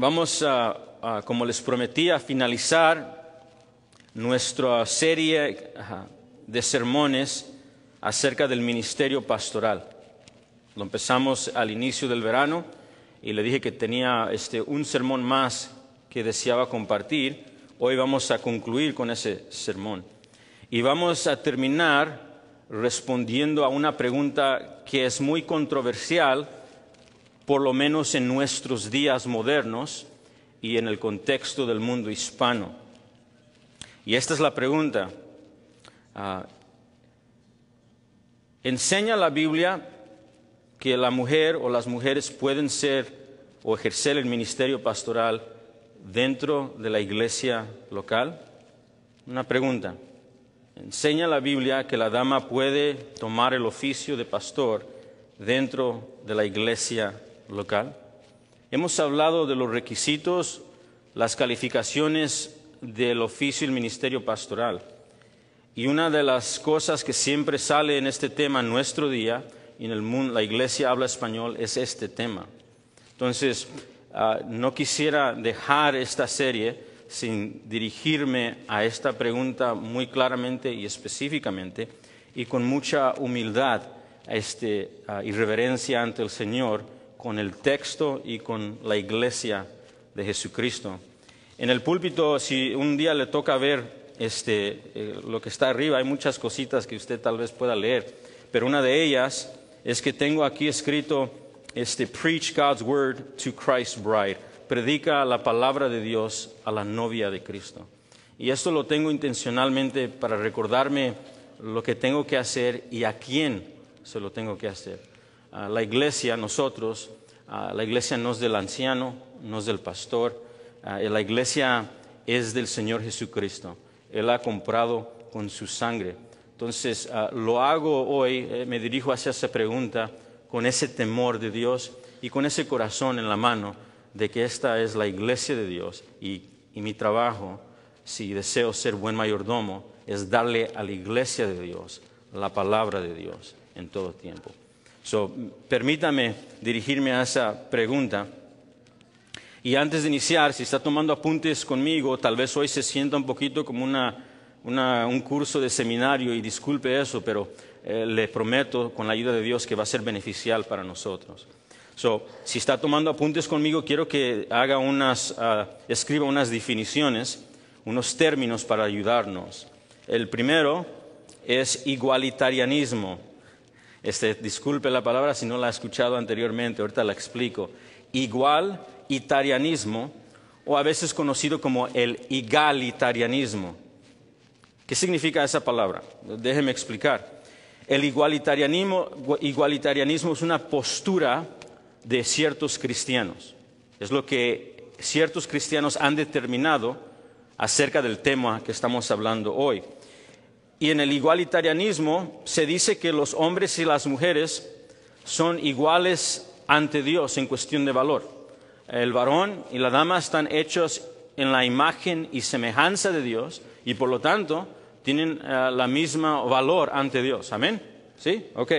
Vamos como les prometí, a finalizar nuestra serie de sermones acerca del ministerio pastoral. Lo empezamos al inicio del verano y le dije que tenía un sermón más que deseaba compartir. Hoy vamos a concluir con ese sermón. Y vamos a terminar respondiendo a una pregunta que es muy controversial, por lo menos en nuestros días modernos y en el contexto del mundo hispano. Y esta es la pregunta. ¿Enseña la Biblia que la mujer o las mujeres pueden ser o ejercer el ministerio pastoral dentro de la iglesia local? Una pregunta. ¿Enseña la Biblia que la dama puede tomar el oficio de pastor dentro de la iglesia local? Hemos hablado de los requisitos, las calificaciones del oficio y el ministerio pastoral. Y una de las cosas que siempre sale en este tema en nuestro día, y en el mundo, la iglesia habla español, es este tema. Entonces, no quisiera dejar esta serie sin dirigirme a esta pregunta muy claramente y específicamente, y con mucha humildad y reverencia ante el Señor, con el texto y con la iglesia de Jesucristo. En el púlpito, si un día le toca ver lo que está arriba, hay muchas cositas que usted tal vez pueda leer, pero una de ellas es que tengo aquí escrito Preach God's Word to Christ's Bride. Predica la palabra de Dios a la novia de Cristo. Y esto lo tengo intencionalmente para recordarme lo que tengo que hacer y a quién se lo tengo que hacer. La iglesia, nosotros, la iglesia no es del anciano, no es del pastor. La iglesia es del Señor Jesucristo. Él ha comprado con su sangre. Entonces, lo hago hoy, me dirijo hacia esa pregunta con ese temor de Dios y con ese corazón en la mano de que esta es la iglesia de Dios y mi trabajo, si deseo ser buen mayordomo, es darle a la iglesia de Dios la palabra de Dios en todo tiempo. Permítame dirigirme a esa pregunta. Y antes de iniciar, si está tomando apuntes conmigo, tal vez hoy se sienta un poquito como un curso de seminario, y disculpe eso, pero le prometo con la ayuda de Dios que va a ser beneficial para nosotros. Si está tomando apuntes conmigo, quiero que haga escriba unas definiciones, unos términos para ayudarnos. El primero es igualitarianismo. Disculpe la palabra si no la ha escuchado anteriormente, ahorita la explico. Igualitarianismo, o a veces conocido como el egalitarianismo. ¿Qué significa esa palabra? Déjeme explicar. El igualitarianismo es una postura de ciertos cristianos. Es lo que ciertos cristianos han determinado acerca del tema que estamos hablando hoy. Y en el igualitarianismo se dice que los hombres y las mujeres son iguales ante Dios en cuestión de valor. El varón y la dama están hechos en la imagen y semejanza de Dios y por lo tanto tienen la misma valor ante Dios. ¿Amén? ¿Sí? Ok.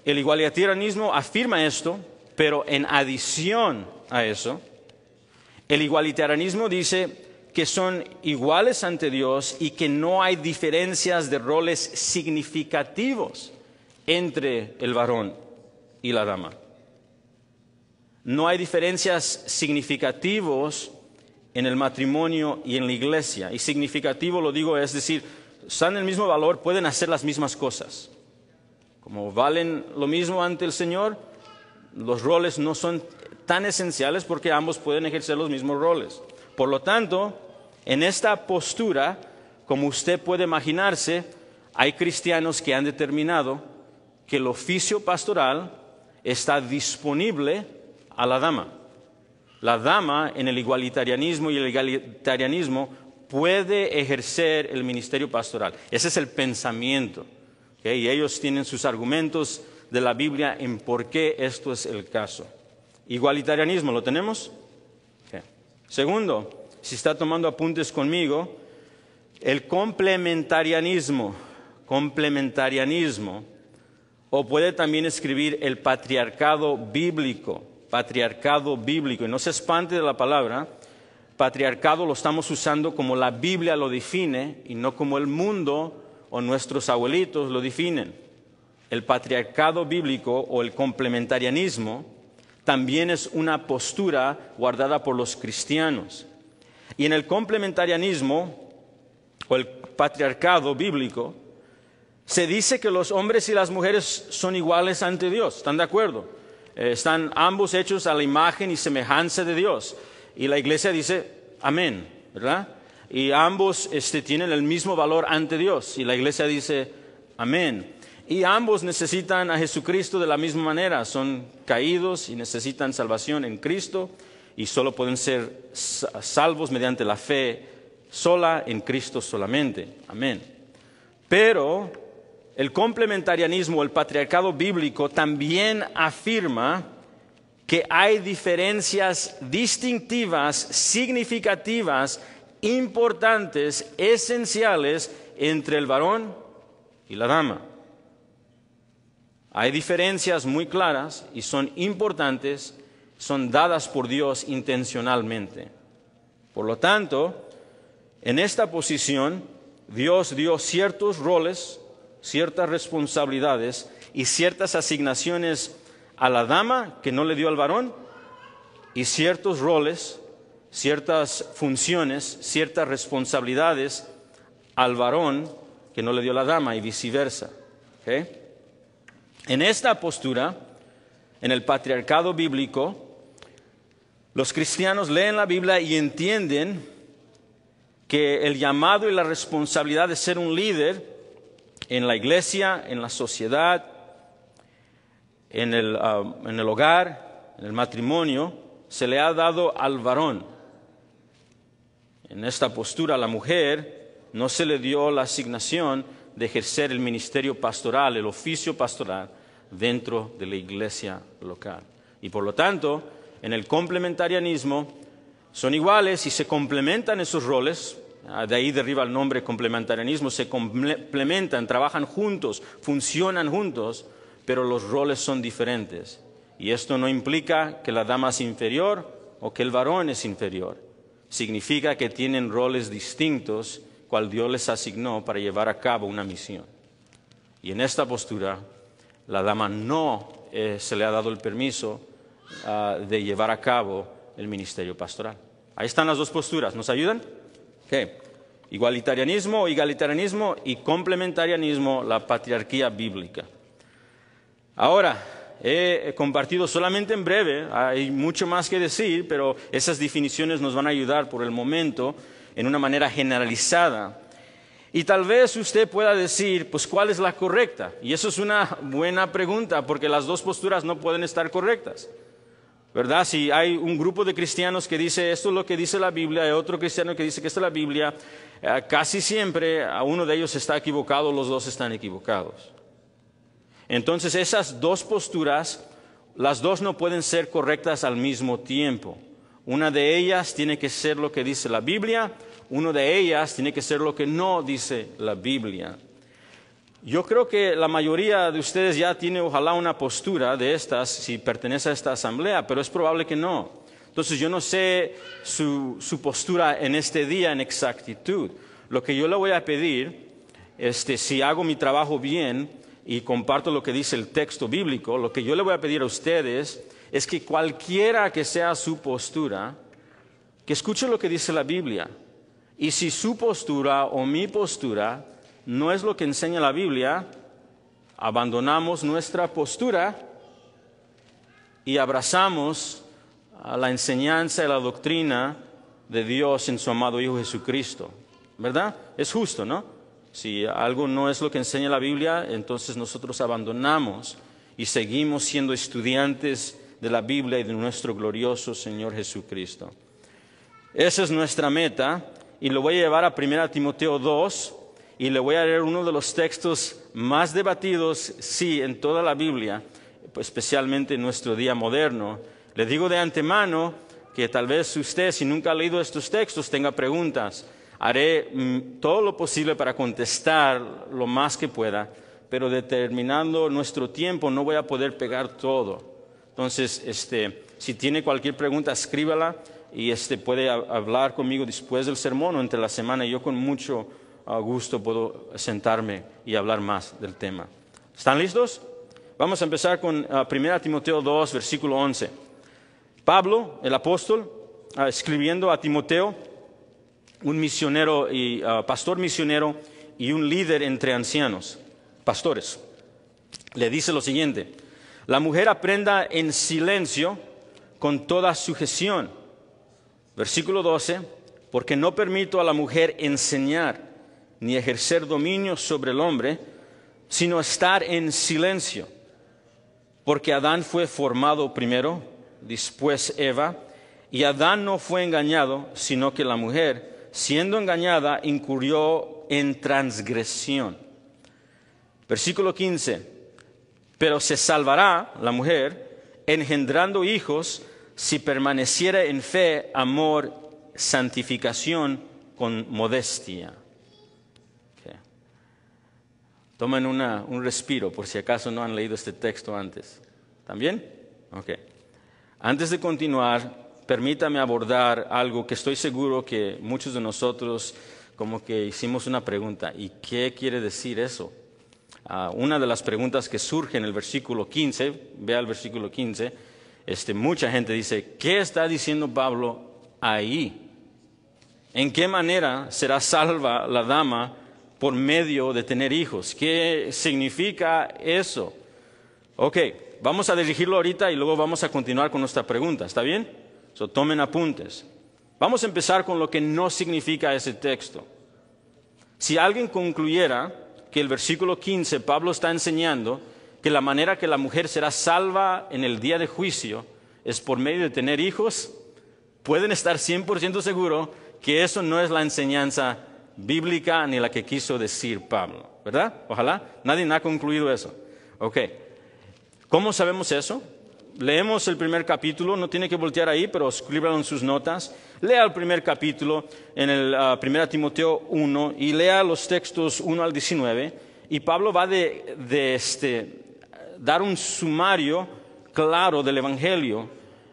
El igualitarianismo afirma esto, pero en adición a eso, el igualitarianismo dice que son iguales ante Dios y que no hay diferencias de roles significativos entre el varón y la dama. No hay diferencias significativas en el matrimonio y en la iglesia. Y significativo lo digo, es decir, están en el mismo valor, pueden hacer las mismas cosas. Como valen lo mismo ante el Señor, los roles no son tan esenciales porque ambos pueden ejercer los mismos roles. Por lo tanto, en esta postura, como usted puede imaginarse, hay cristianos que han determinado que el oficio pastoral está disponible a la dama. La dama en el igualitarianismo y el egalitarianismo puede ejercer el ministerio pastoral. Ese es el pensamiento. ¿Okay? Y ellos tienen sus argumentos de la Biblia en por qué esto es el caso. Igualitarianismo, ¿lo tenemos? Okay. Segundo, si está tomando apuntes conmigo, el complementarianismo, o puede también escribir el patriarcado bíblico. patriarcado bíblico. Y no se espante de la palabra, patriarcado lo estamos usando como la Biblia lo define y no como el mundo o nuestros abuelitos lo definen. El patriarcado bíblico o el complementarianismo también es una postura guardada por los cristianos. Y en el complementarianismo o el patriarcado bíblico se dice que los hombres y las mujeres son iguales ante Dios. ¿Están de acuerdo? Están ambos hechos a la imagen y semejanza de Dios. Y la iglesia dice, amén, ¿verdad? Y ambos tienen el mismo valor ante Dios. Y la iglesia dice, amén. Y ambos necesitan a Jesucristo de la misma manera. Son caídos y necesitan salvación en Cristo. Y solo pueden ser salvos mediante la fe sola en Cristo solamente. Amén. Pero el complementarianismo, el patriarcado bíblico, también afirma que hay diferencias distintivas, significativas, importantes, esenciales entre el varón y la dama. Hay diferencias muy claras y son importantes, son dadas por Dios intencionalmente. Por lo tanto, en esta posición, Dios dio ciertos roles, ciertas responsabilidades y ciertas asignaciones a la dama que no le dio al varón, y ciertos roles, ciertas funciones, ciertas responsabilidades al varón que no le dio a la dama y viceversa. ¿Okay? En esta postura, en el patriarcado bíblico, los cristianos leen la Biblia y entienden que el llamado y la responsabilidad de ser un líder en la iglesia, en la sociedad, en el hogar, en el matrimonio, se le ha dado al varón. En esta postura a la mujer no se le dio la asignación de ejercer el ministerio pastoral, el oficio pastoral dentro de la iglesia local. Y por lo tanto, en el complementarianismo son iguales y se complementan esos roles. De ahí deriva el nombre complementarianismo. Se complementan, trabajan juntos, funcionan juntos, pero los roles son diferentes. Y esto no implica que la dama es inferior o que el varón es inferior. Significa que tienen roles distintos, cual Dios les asignó para llevar a cabo una misión. Y en esta postura, la dama no se le ha dado el permiso de llevar a cabo el ministerio pastoral. Ahí están las dos posturas. ¿Nos ayudan? Okay. Igualitarianismo o egalitarianismo y complementarianismo, la patriarquía bíblica. Ahora, he compartido solamente en breve, hay mucho más que decir, pero esas definiciones nos van a ayudar por el momento en una manera generalizada. Y tal vez usted pueda decir, pues, ¿cuál es la correcta? Y eso es una buena pregunta, porque las dos posturas no pueden estar correctas, ¿verdad? Si hay un grupo de cristianos que dice esto es lo que dice la Biblia, hay otro cristiano que dice que esta es la Biblia, casi siempre a uno de ellos está equivocado, los dos están equivocados. Entonces esas dos posturas, las dos no pueden ser correctas al mismo tiempo. Una de ellas tiene que ser lo que dice la Biblia, una de ellas tiene que ser lo que no dice la Biblia. Yo creo que la mayoría de ustedes ya tiene ojalá una postura de estas si pertenece a esta asamblea, pero es probable que no. Entonces yo no sé su postura en este día en exactitud. Lo que yo le voy a pedir, si hago mi trabajo bien y comparto lo que dice el texto bíblico, lo que yo le voy a pedir a ustedes es que cualquiera que sea su postura, que escuche lo que dice la Biblia. Y si su postura o mi postura no es lo que enseña la Biblia, abandonamos nuestra postura y abrazamos a la enseñanza y la doctrina de Dios en su amado Hijo Jesucristo. ¿Verdad? Es justo, ¿no? Si algo no es lo que enseña la Biblia, entonces nosotros abandonamos y seguimos siendo estudiantes de la Biblia y de nuestro glorioso Señor Jesucristo. Esa es nuestra meta y lo voy a llevar a 1 Timoteo 2 y le voy a leer uno de los textos más debatidos, sí, en toda la Biblia, especialmente en nuestro día moderno. Le digo de antemano que tal vez usted, si nunca ha leído estos textos, tenga preguntas. Haré todo lo posible para contestar lo más que pueda, pero determinando nuestro tiempo no voy a poder pegar todo. Entonces, Si tiene cualquier pregunta, escríbala y puede hablar conmigo después del sermón o entre la semana. Yo con mucho gusto puedo sentarme y hablar más del tema. ¿Están listos? Vamos a empezar con 1 Timoteo 2, versículo 11. Pablo, el apóstol, escribiendo a Timoteo, un misionero y pastor misionero y un líder entre ancianos, pastores, le dice lo siguiente: la mujer aprenda en silencio con toda sujeción. Versículo 12, porque no permito a la mujer enseñar ni ejercer dominio sobre el hombre, sino estar en silencio. Porque Adán fue formado primero, después Eva, y Adán no fue engañado, sino que la mujer, siendo engañada, incurrió en transgresión. Versículo 15, pero se salvará la mujer, engendrando hijos, si permaneciera en fe, amor, santificación con modestia. Okay. Tomen un respiro por si acaso no han leído este texto antes. ¿También? Ok. Antes de continuar, permítame abordar algo que estoy seguro que muchos de nosotros como que hicimos una pregunta. ¿Y qué quiere decir eso? Una de las preguntas que surge en el versículo 15, vea el versículo 15, mucha gente dice, ¿qué está diciendo Pablo ahí? ¿En qué manera será salva la dama por medio de tener hijos? ¿Qué significa eso? Ok, vamos a dirigirlo ahorita y luego vamos a continuar con nuestra pregunta, ¿está bien? Tomen apuntes. Vamos a empezar con lo que no significa ese texto. Si alguien concluyera que el versículo 15, Pablo está enseñando que la manera que la mujer será salva en el día de juicio es por medio de tener hijos, pueden estar 100% seguros que eso no es la enseñanza bíblica ni la que quiso decir Pablo, ¿verdad? Ojalá. Nadie ha concluido eso. Ok. ¿Cómo sabemos eso? Leemos el primer capítulo, no tiene que voltear ahí, pero escríbalo en sus notas. Lea el primer capítulo en el 1 Timoteo 1 y lea los textos 1 al 19. Y Pablo va dar un sumario claro del Evangelio,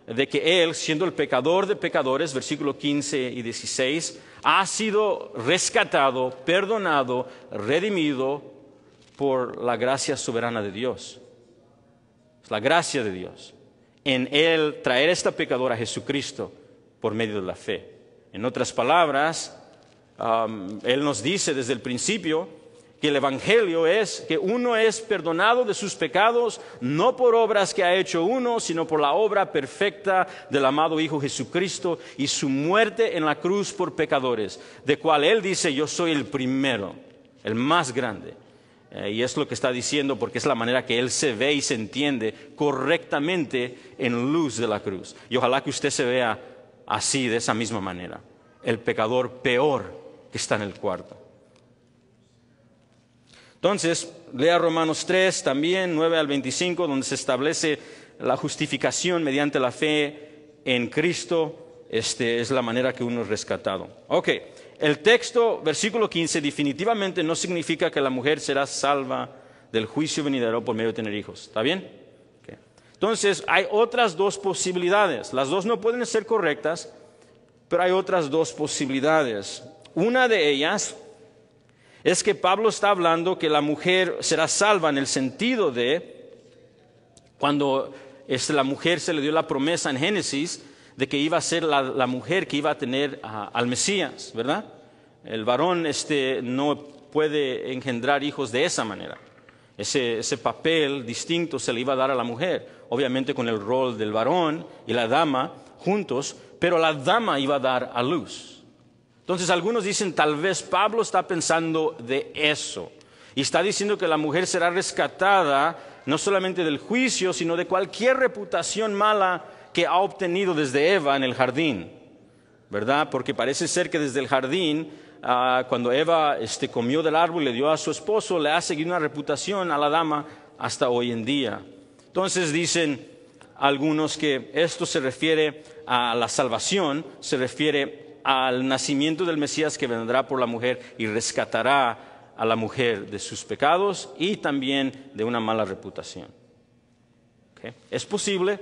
de que él, siendo el pecador de pecadores, versículos 15 y 16, ha sido rescatado, perdonado, redimido por la gracia soberana de Dios. La gracia de Dios en él traer a esta pecadora a Jesucristo por medio de la fe. En otras palabras, él nos dice desde el principio que el Evangelio es que uno es perdonado de sus pecados no por obras que ha hecho uno, sino por la obra perfecta del amado Hijo Jesucristo y su muerte en la cruz por pecadores, de cual él dice, yo soy el primero, el más grande. Y es lo que está diciendo porque es la manera que él se ve y se entiende correctamente en luz de la cruz. Y ojalá que usted se vea así, de esa misma manera. El pecador peor que está en el cuarto. Entonces, lea Romanos 3 también, 9 al 25, donde se establece la justificación mediante la fe en Cristo. Es la manera que uno es rescatado. Ok. El texto, versículo 15, definitivamente no significa que la mujer será salva del juicio venidero por medio de tener hijos. ¿Está bien? Okay. Entonces, hay otras dos posibilidades. Las dos no pueden ser correctas, pero hay otras dos posibilidades. Una de ellas es que Pablo está hablando que la mujer será salva en el sentido de cuando la mujer se le dio la promesa en Génesis de que iba a ser la mujer que iba a tener al Mesías, ¿verdad? El varón no puede engendrar hijos de esa manera. Ese papel distinto se le iba a dar a la mujer, obviamente con el rol del varón y la dama juntos, pero la dama iba a dar a luz. Entonces algunos dicen, tal vez Pablo está pensando de eso, y está diciendo que la mujer será rescatada no solamente del juicio, sino de cualquier reputación mala que ha obtenido desde Eva en el jardín, ¿verdad? Porque parece ser que desde el jardín, cuando Eva comió del árbol y le dio a su esposo, le ha seguido una reputación a la dama hasta hoy en día. Entonces dicen algunos que esto se refiere a la salvación, se refiere al nacimiento del Mesías que vendrá por la mujer y rescatará a la mujer de sus pecados y también de una mala reputación. ¿Okay? Es posible.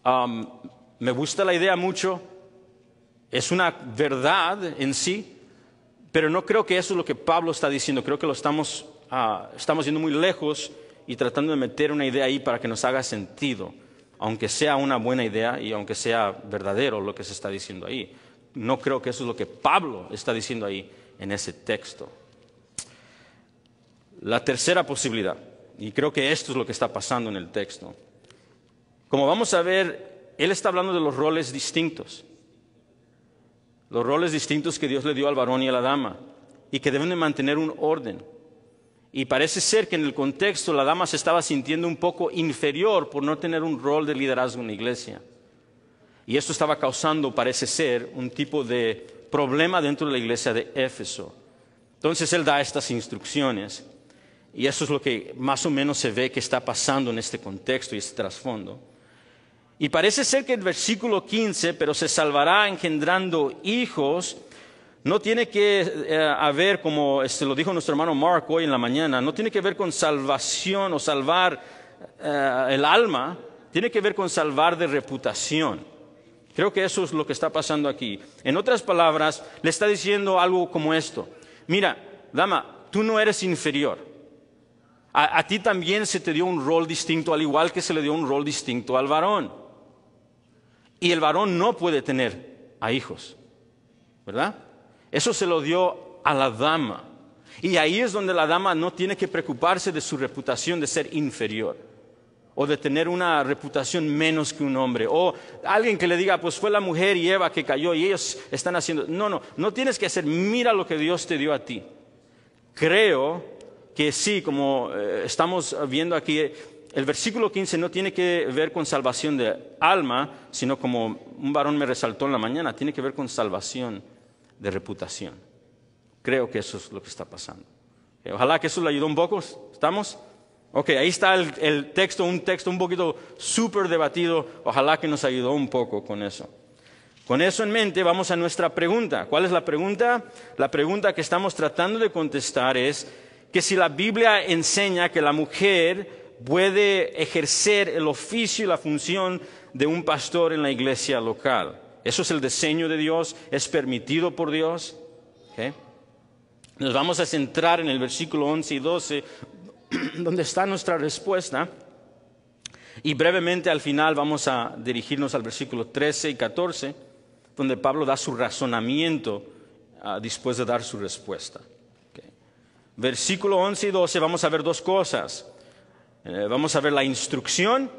Me gusta la idea mucho, es una verdad en sí, pero no creo que eso es lo que Pablo está diciendo. Creo que estamos yendo muy lejos y tratando de meter una idea ahí para que nos haga sentido, aunque sea una buena idea y aunque sea verdadero lo que se está diciendo ahí. No creo que eso es lo que Pablo está diciendo ahí en ese texto. La tercera posibilidad, y creo que esto es lo que está pasando en el texto. Como vamos a ver, él está hablando de los roles distintos. Los roles distintos que Dios le dio al varón y a la dama, y que deben de mantener un orden. Y parece ser que en el contexto la dama se estaba sintiendo un poco inferior por no tener un rol de liderazgo en la iglesia. Y esto estaba causando, parece ser, un tipo de problema dentro de la iglesia de Éfeso. Entonces él da estas instrucciones. Y eso es lo que más o menos se ve que está pasando en este contexto y este trasfondo. Y parece ser que el versículo 15, pero se salvará engendrando hijos, no tiene que haber, como lo dijo nuestro hermano Mark hoy en la mañana, no tiene que ver con salvación o salvar el alma, tiene que ver con salvar de reputación. Creo que eso es lo que está pasando aquí. En otras palabras, le está diciendo algo como esto. Mira, dama, tú no eres inferior. A ti también se te dio un rol distinto, al igual que se le dio un rol distinto al varón. Y el varón no puede tener a hijos, ¿verdad? Eso se lo dio a la dama. Y ahí es donde la dama no tiene que preocuparse de su reputación de ser inferior, o de tener una reputación menos que un hombre, o alguien que le diga, pues fue la mujer y Eva que cayó y ellos están haciendo. No tienes que hacer, mira lo que Dios te dio a ti. Creo que sí, como estamos viendo aquí, el versículo 15 no tiene que ver con salvación de alma, sino como un varón me resaltó en la mañana, tiene que ver con salvación de reputación. Creo que eso es lo que está pasando. Ojalá que eso le ayudó un poco. ¿Estamos? Ok, ahí está el texto, un texto un poquito súper debatido. Ojalá que nos ayudó un poco con eso. Con eso en mente vamos a nuestra pregunta. ¿Cuál es la pregunta? La pregunta que estamos tratando de contestar es que si la Biblia enseña que la mujer puede ejercer el oficio y la función de un pastor en la iglesia local. Eso es el diseño de Dios, es permitido por Dios. ¿Okay? Nos vamos a centrar en el versículo 11 y 12, donde está nuestra respuesta. Y brevemente al final vamos a dirigirnos al versículo 13 y 14, donde Pablo da su razonamiento después de dar su respuesta. Versículo 11 y 12 vamos a ver dos cosas. Vamos a ver la instrucción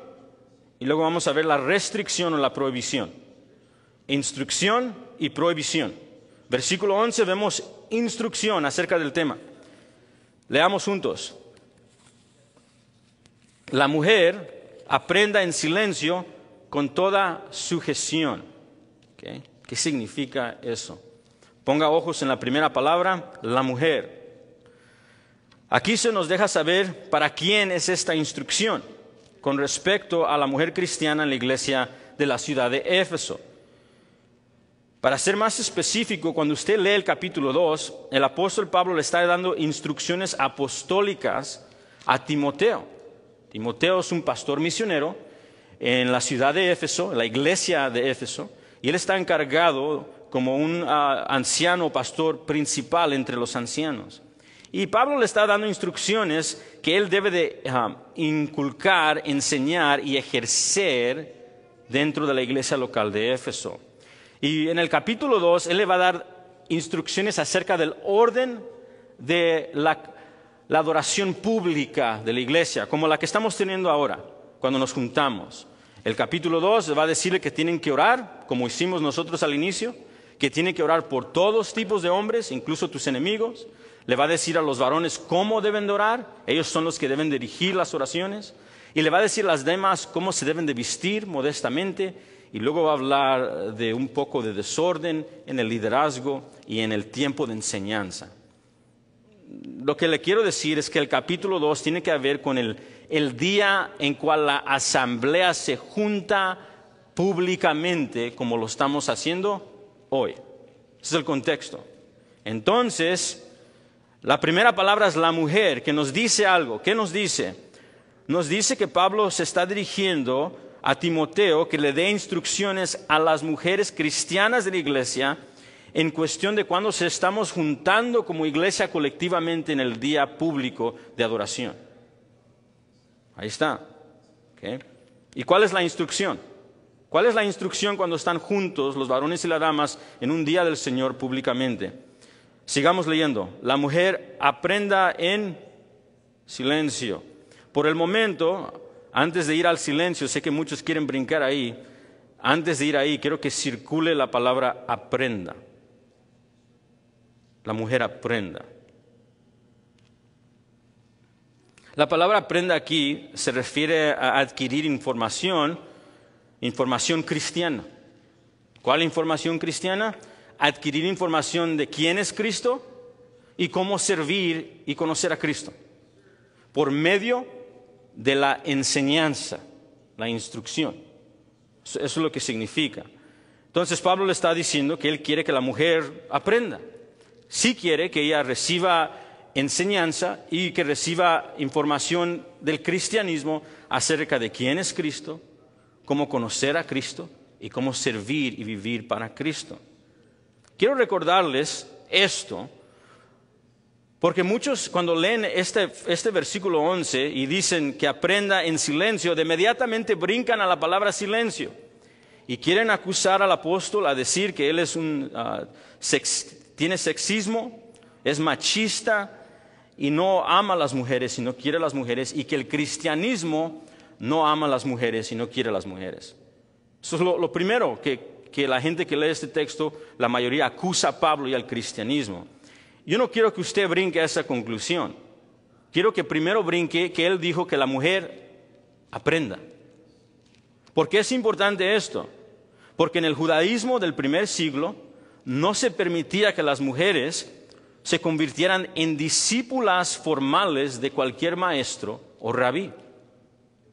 y luego vamos a ver la restricción o la prohibición. Instrucción y prohibición. Versículo 11 vemos instrucción acerca del tema. Leamos juntos. La mujer aprenda en silencio con toda sujeción. ¿Okay? ¿Qué significa eso? Ponga ojos en la primera palabra, la mujer. Aquí se nos deja saber para quién es esta instrucción con respecto a la mujer cristiana en la iglesia de la ciudad de Éfeso. Para ser más específico, cuando usted lee el capítulo 2, el apóstol Pablo le está dando instrucciones apostólicas a Timoteo. Timoteo es un pastor misionero en la ciudad de Éfeso, en la iglesia de Éfeso, y él está encargado como un anciano pastor principal entre los ancianos. Y Pablo le está dando instrucciones que él debe de inculcar, enseñar y ejercer dentro de la iglesia local de Éfeso. Y en el capítulo 2, él le va a dar instrucciones acerca del orden de la adoración pública de la iglesia, como la que estamos teniendo ahora, cuando nos juntamos. El capítulo 2 va a decirle que tienen que orar, como hicimos nosotros al inicio, que tienen que orar por todos tipos de hombres, incluso tus enemigos. Le va a decir a los varones cómo deben de orar, ellos son los que deben dirigir las oraciones. Y le va a decir a las demás cómo se deben de vestir modestamente. Y luego va a hablar de un poco de desorden en el liderazgo y en el tiempo de enseñanza. Lo que le quiero decir es que el capítulo 2 tiene que ver con el día en cual la asamblea se junta públicamente como lo estamos haciendo hoy. Ese es el contexto. Entonces, la primera palabra es la mujer, que nos dice algo. ¿Qué nos dice? Nos dice que Pablo se está dirigiendo a Timoteo que le dé instrucciones a las mujeres cristianas de la iglesia en cuestión de cuando se estamos juntando como iglesia colectivamente en el día público de adoración. Ahí está. ¿Okay? ¿Y cuál es la instrucción? ¿Cuál es la instrucción cuando están juntos los varones y las damas en un día del Señor públicamente? Sigamos leyendo. La mujer aprenda en silencio. Por el momento, antes de ir al silencio, sé que muchos quieren brincar ahí. Antes de ir ahí, quiero que circule la palabra aprenda. La mujer aprenda. La palabra aprenda aquí se refiere a adquirir información cristiana. ¿Cuál información cristiana? Adquirir información de quién es Cristo y cómo servir y conocer a Cristo. Por medio de la enseñanza, la instrucción. Eso es lo que significa. Entonces Pablo le está diciendo que él quiere que la mujer aprenda. Sí quiere que ella reciba enseñanza y que reciba información del cristianismo acerca de quién es Cristo, cómo conocer a Cristo y cómo servir y vivir para Cristo. Quiero recordarles esto, porque muchos cuando leen este versículo 11 y dicen que aprenda en silencio, de inmediatamente brincan a la palabra silencio y quieren acusar al apóstol a decir que él es tiene sexismo, es machista y no ama a las mujeres y no quiere a las mujeres, y que el cristianismo no ama a las mujeres y no quiere a las mujeres. Eso es lo primero que la gente que lee este texto, la mayoría acusa a Pablo y al cristianismo. Yo no quiero que usted brinque a esa conclusión. Quiero que primero brinque que él dijo que la mujer aprenda. ¿Por qué es importante esto? Porque en el judaísmo del primer siglo no se permitía que las mujeres se convirtieran en discípulas formales de cualquier maestro o rabí.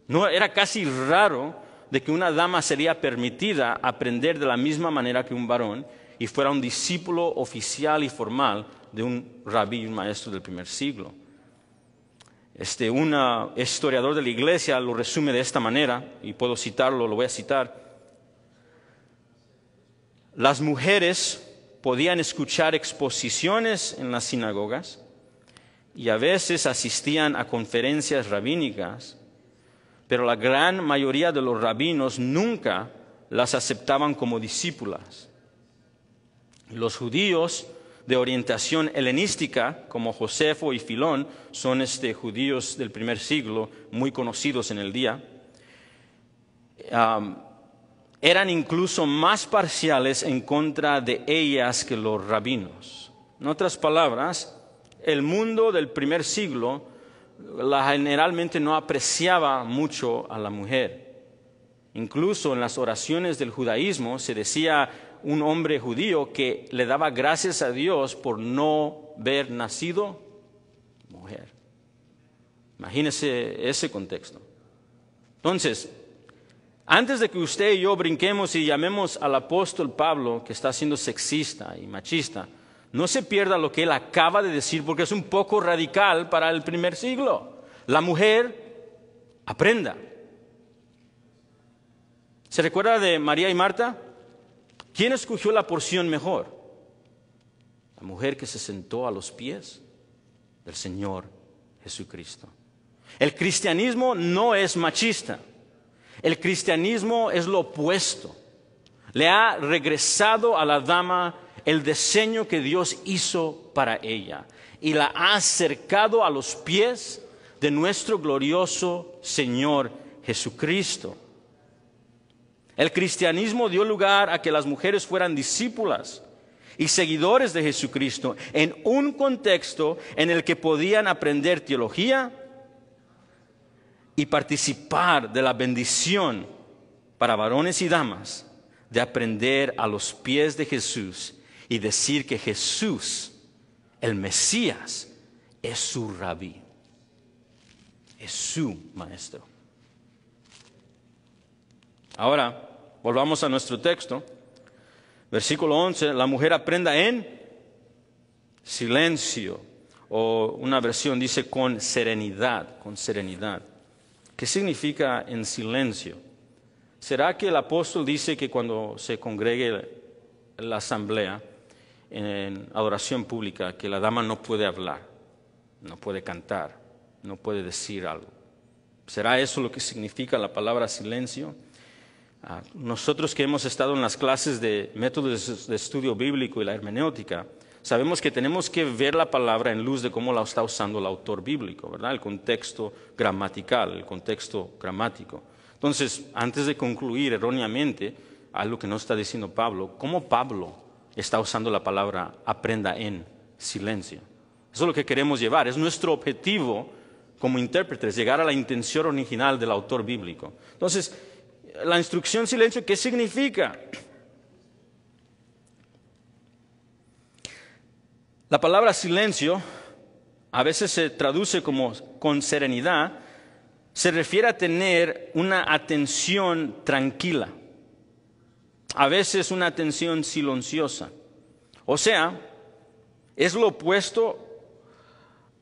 No, era casi raro de que una dama sería permitida aprender de la misma manera que un varón y fuera un discípulo oficial y formal de un rabí, un maestro del primer siglo. Un historiador de la iglesia lo resume de esta manera, y puedo citarlo, lo voy a citar. Las mujeres podían escuchar exposiciones en las sinagogas y a veces asistían a conferencias rabínicas, pero la gran mayoría de los rabinos nunca las aceptaban como discípulas. Los judíos de orientación helenística, como Josefo y Filón, son judíos del primer siglo, muy conocidos en el día, eran incluso más parciales en contra de ellas que los rabinos. En otras palabras, el mundo del primer siglo generalmente no apreciaba mucho a la mujer. Incluso en las oraciones del judaísmo se decía un hombre judío que le daba gracias a Dios por no haber nacido mujer. Imagínese ese contexto. Entonces, antes de que usted y yo brinquemos y llamemos al apóstol Pablo que está siendo sexista y machista, no se pierda lo que él acaba de decir, porque es un poco radical para el primer siglo. La mujer aprenda. ¿Se recuerda de María y Marta? ¿Quién escogió la porción mejor? La mujer que se sentó a los pies del Señor Jesucristo. El cristianismo no es machista. El cristianismo es lo opuesto. Le ha regresado a la dama el diseño que Dios hizo para ella y la ha acercado a los pies de nuestro glorioso Señor Jesucristo. El cristianismo dio lugar a que las mujeres fueran discípulas y seguidores de Jesucristo en un contexto en el que podían aprender teología y participar de la bendición para varones y damas de aprender a los pies de Jesús y decir que Jesús, el Mesías, es su rabí, es su maestro. Ahora, volvamos a nuestro texto. Versículo 11, la mujer aprenda en silencio, o una versión dice con serenidad, con serenidad. ¿Qué significa en silencio? ¿Será que el apóstol dice que cuando se congregue la asamblea en adoración pública, que la dama no puede hablar, no puede cantar, no puede decir algo? ¿Será eso lo que significa la palabra silencio? Nosotros que hemos estado en las clases de métodos de estudio bíblico y la hermenéutica, sabemos que tenemos que ver la palabra en luz de cómo la está usando el autor bíblico, ¿verdad? El contexto gramatical, el contexto gramático. Entonces, antes de concluir erróneamente algo que no está diciendo Pablo, ¿cómo Pablo está usando la palabra aprenda en silencio? Eso es lo que queremos llevar, es nuestro objetivo como intérpretes, llegar a la intención original del autor bíblico. Entonces, la instrucción silencio, ¿qué significa? La palabra silencio a veces se traduce como con serenidad, se refiere a tener una atención tranquila, a veces una atención silenciosa. O sea, es lo opuesto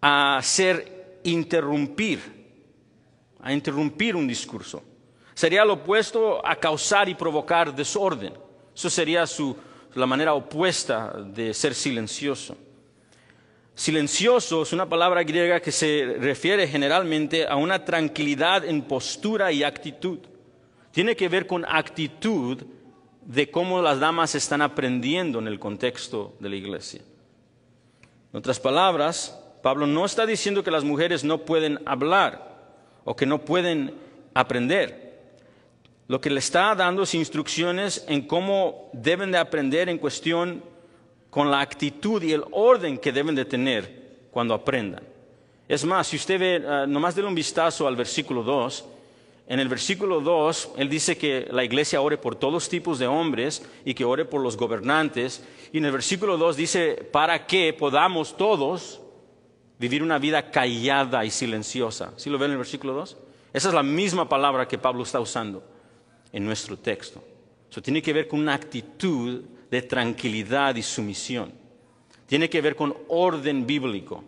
a interrumpir un discurso. Sería lo opuesto a causar y provocar desorden. Eso sería la manera opuesta de ser silencioso. Silencioso es una palabra griega que se refiere generalmente a una tranquilidad en postura y actitud. Tiene que ver con actitud de cómo las damas están aprendiendo en el contexto de la iglesia. En otras palabras, Pablo no está diciendo que las mujeres no pueden hablar o que no pueden aprender. Lo que le está dando es instrucciones en cómo deben de aprender en cuestión con la actitud y el orden que deben de tener cuando aprendan. Es más, si usted ve, nomás denle un vistazo al versículo 2. En el versículo 2, él dice que la iglesia ore por todos tipos de hombres y que ore por los gobernantes. Y en el versículo 2 dice, para que podamos todos vivir una vida callada y silenciosa. ¿Sí lo ven en el versículo 2? Esa es la misma palabra que Pablo está usando en nuestro texto. Eso tiene que ver con una actitud de tranquilidad y sumisión. Tiene que ver con orden bíblico.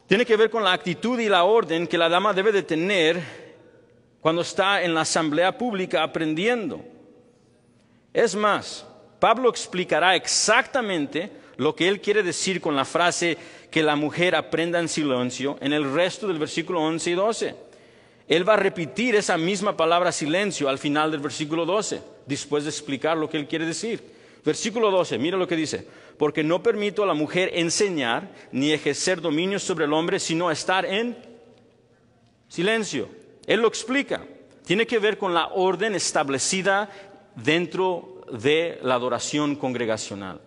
Tiene que ver con la actitud y la orden que la dama debe de tener cuando está en la asamblea pública aprendiendo. Es más, Pablo explicará exactamente lo que él quiere decir con la frase que la mujer aprenda en silencio en el resto del versículo 11 y 12. Él va a repetir esa misma palabra silencio al final del versículo 12, después de explicar lo que él quiere decir. Versículo 12, mira lo que dice. Porque no permito a la mujer enseñar ni ejercer dominio sobre el hombre, sino estar en silencio. Él lo explica. Tiene que ver con la orden establecida dentro de la adoración congregacional.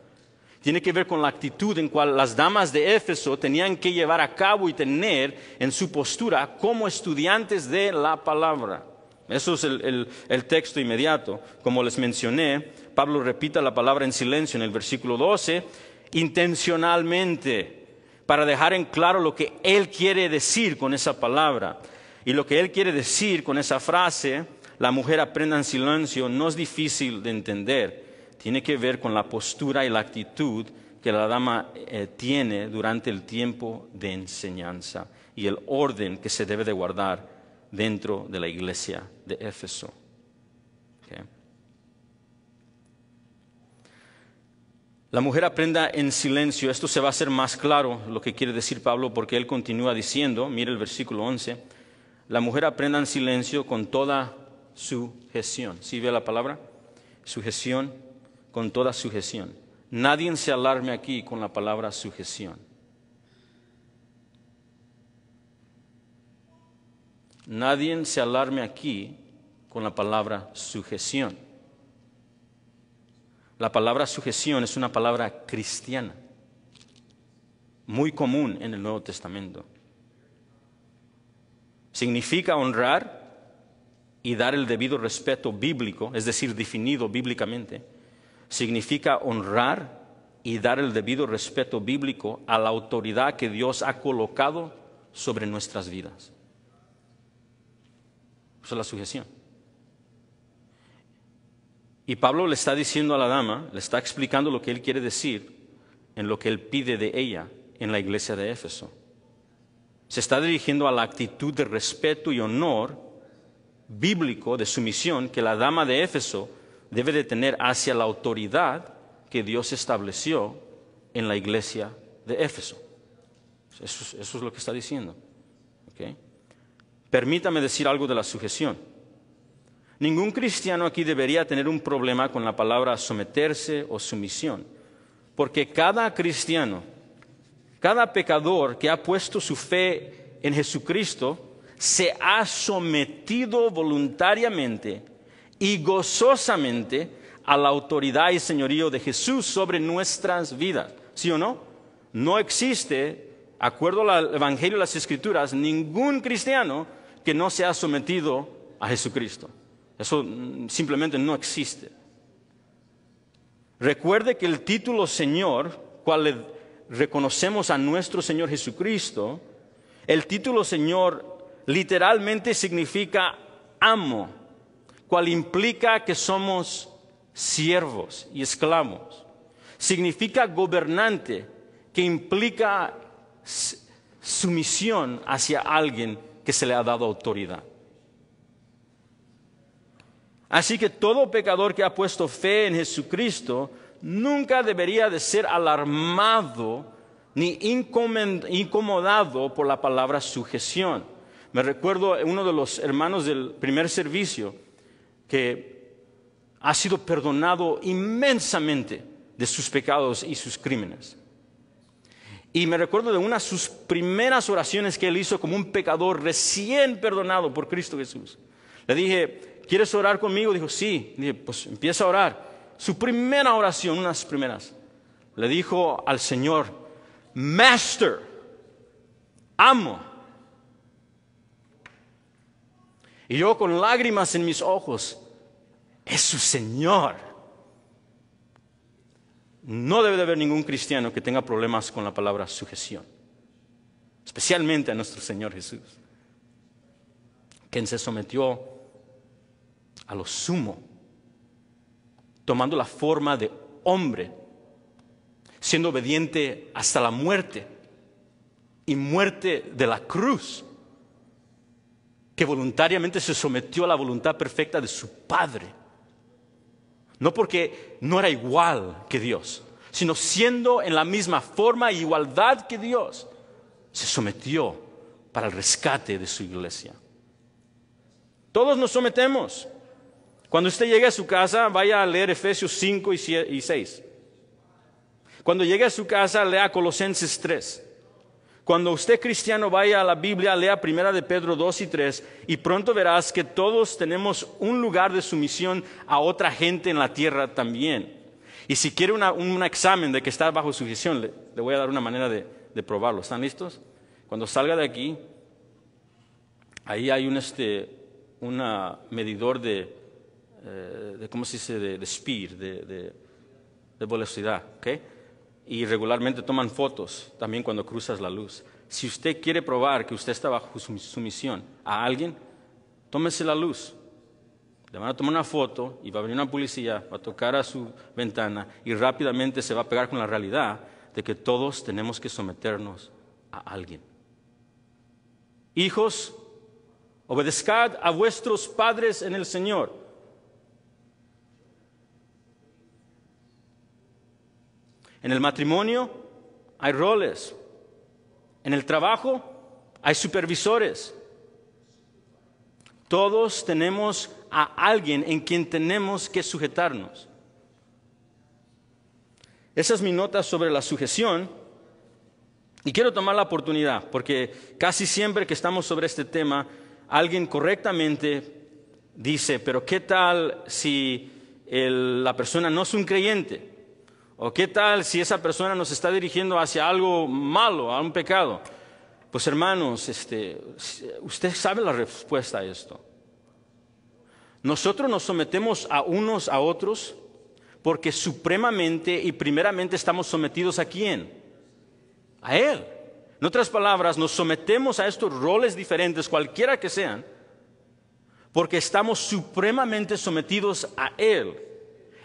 Tiene que ver con la actitud en cual las damas de Éfeso tenían que llevar a cabo y tener en su postura como estudiantes de la palabra. Eso es el texto inmediato. Como les mencioné, Pablo repite la palabra en silencio en el versículo 12, intencionalmente, para dejar en claro lo que él quiere decir con esa palabra. Y lo que él quiere decir con esa frase, la mujer aprenda en silencio, no es difícil de entender. Tiene que ver con la postura y la actitud que la dama tiene durante el tiempo de enseñanza y el orden que se debe de guardar dentro de la iglesia de Éfeso. Okay. La mujer aprenda en silencio. Esto se va a hacer más claro lo que quiere decir Pablo, porque él continúa diciendo, mire el versículo 11, la mujer aprenda en silencio con toda sujeción. ¿Sí ve la palabra? Sujeción. Con toda sujeción. Nadie se alarme aquí con la palabra sujeción. Nadie se alarme aquí con la palabra sujeción. La palabra sujeción es una palabra cristiana, muy común en el Nuevo Testamento. Significa honrar y dar el debido respeto bíblico, es decir, definido bíblicamente. Significa honrar y dar el debido respeto bíblico a la autoridad que Dios ha colocado sobre nuestras vidas. Eso es la sujeción. Y Pablo le está diciendo a la dama, le está explicando lo que él quiere decir en lo que él pide de ella en la iglesia de Éfeso. Se está dirigiendo a la actitud de respeto y honor bíblico de sumisión que la dama de Éfeso debe de tener hacia la autoridad que Dios estableció en la iglesia de Éfeso. Eso es lo que está diciendo. ¿Okay? Permítame decir algo de la sujeción. Ningún cristiano aquí debería tener un problema con la palabra someterse o sumisión, porque cada cristiano, cada pecador que ha puesto su fe en Jesucristo, se ha sometido voluntariamente y gozosamente a la autoridad y señorío de Jesús sobre nuestras vidas. ¿Sí o no? No existe, acuerdo al Evangelio y las Escrituras, ningún cristiano que no se ha sometido a Jesucristo. Eso simplemente no existe. Recuerde que el título Señor, cual le reconocemos a nuestro Señor Jesucristo, el título Señor literalmente significa amo, cual implica que somos siervos y esclavos. Significa gobernante, que implica sumisión hacia alguien que se le ha dado autoridad. Así que todo pecador que ha puesto fe en Jesucristo nunca debería de ser alarmado ni incomodado por la palabra sujeción. Me recuerdo uno de los hermanos del primer servicio que ha sido perdonado inmensamente de sus pecados y sus crímenes. Y me recuerdo de una de sus primeras oraciones que él hizo como un pecador recién perdonado por Cristo Jesús. Le dije, ¿quieres orar conmigo? Dijo, sí. Dije, pues empieza a orar. Su primera oración, unas primeras, le dijo al Señor, Master, amo. Y yo con lágrimas en mis ojos, es su Señor. No debe de haber ningún cristiano que tenga problemas con la palabra sujeción, especialmente a nuestro Señor Jesús, quien se sometió a lo sumo, tomando la forma de hombre, siendo obediente hasta la muerte y muerte de la cruz, que voluntariamente se sometió a la voluntad perfecta de su Padre. No porque no era igual que Dios, sino siendo en la misma forma e igualdad que Dios, se sometió para el rescate de su iglesia. Todos nos sometemos. Cuando usted llegue a su casa, vaya a leer Efesios 5 y 6. Cuando llegue a su casa, lea Colosenses 3. Cuando usted cristiano vaya a la Biblia, lea 1 de Pedro 2 y 3, y pronto verás que todos tenemos un lugar de sumisión a otra gente en la tierra también. Y si quiere un examen de que está bajo sujeción, le voy a dar una manera de probarlo. ¿Están listos? Cuando salga de aquí, ahí hay un medidor de ¿cómo se dice? De speed, de velocidad, ¿ok? Y regularmente toman fotos también cuando cruzas la luz. Si usted quiere probar que usted está bajo sumisión a alguien, tómese la luz. Le van a tomar una foto y va a venir una policía, va a tocar a su ventana y rápidamente se va a pegar con la realidad de que todos tenemos que someternos a alguien. Hijos, obedezcad a vuestros padres en el Señor. En el matrimonio hay roles. En el trabajo hay supervisores. Todos tenemos a alguien en quien tenemos que sujetarnos. Esa es mi nota sobre la sujeción. Y quiero tomar la oportunidad, porque casi siempre que estamos sobre este tema, alguien correctamente dice, pero ¿qué tal si la persona no es un creyente? ¿O qué tal si esa persona nos está dirigiendo hacia algo malo, a un pecado? Pues hermanos, usted sabe la respuesta a esto. Nosotros nos sometemos a unos a otros porque supremamente y primeramente estamos sometidos ¿a quién? A Él. En otras palabras, nos sometemos a estos roles diferentes, cualquiera que sean, porque estamos supremamente sometidos a Él.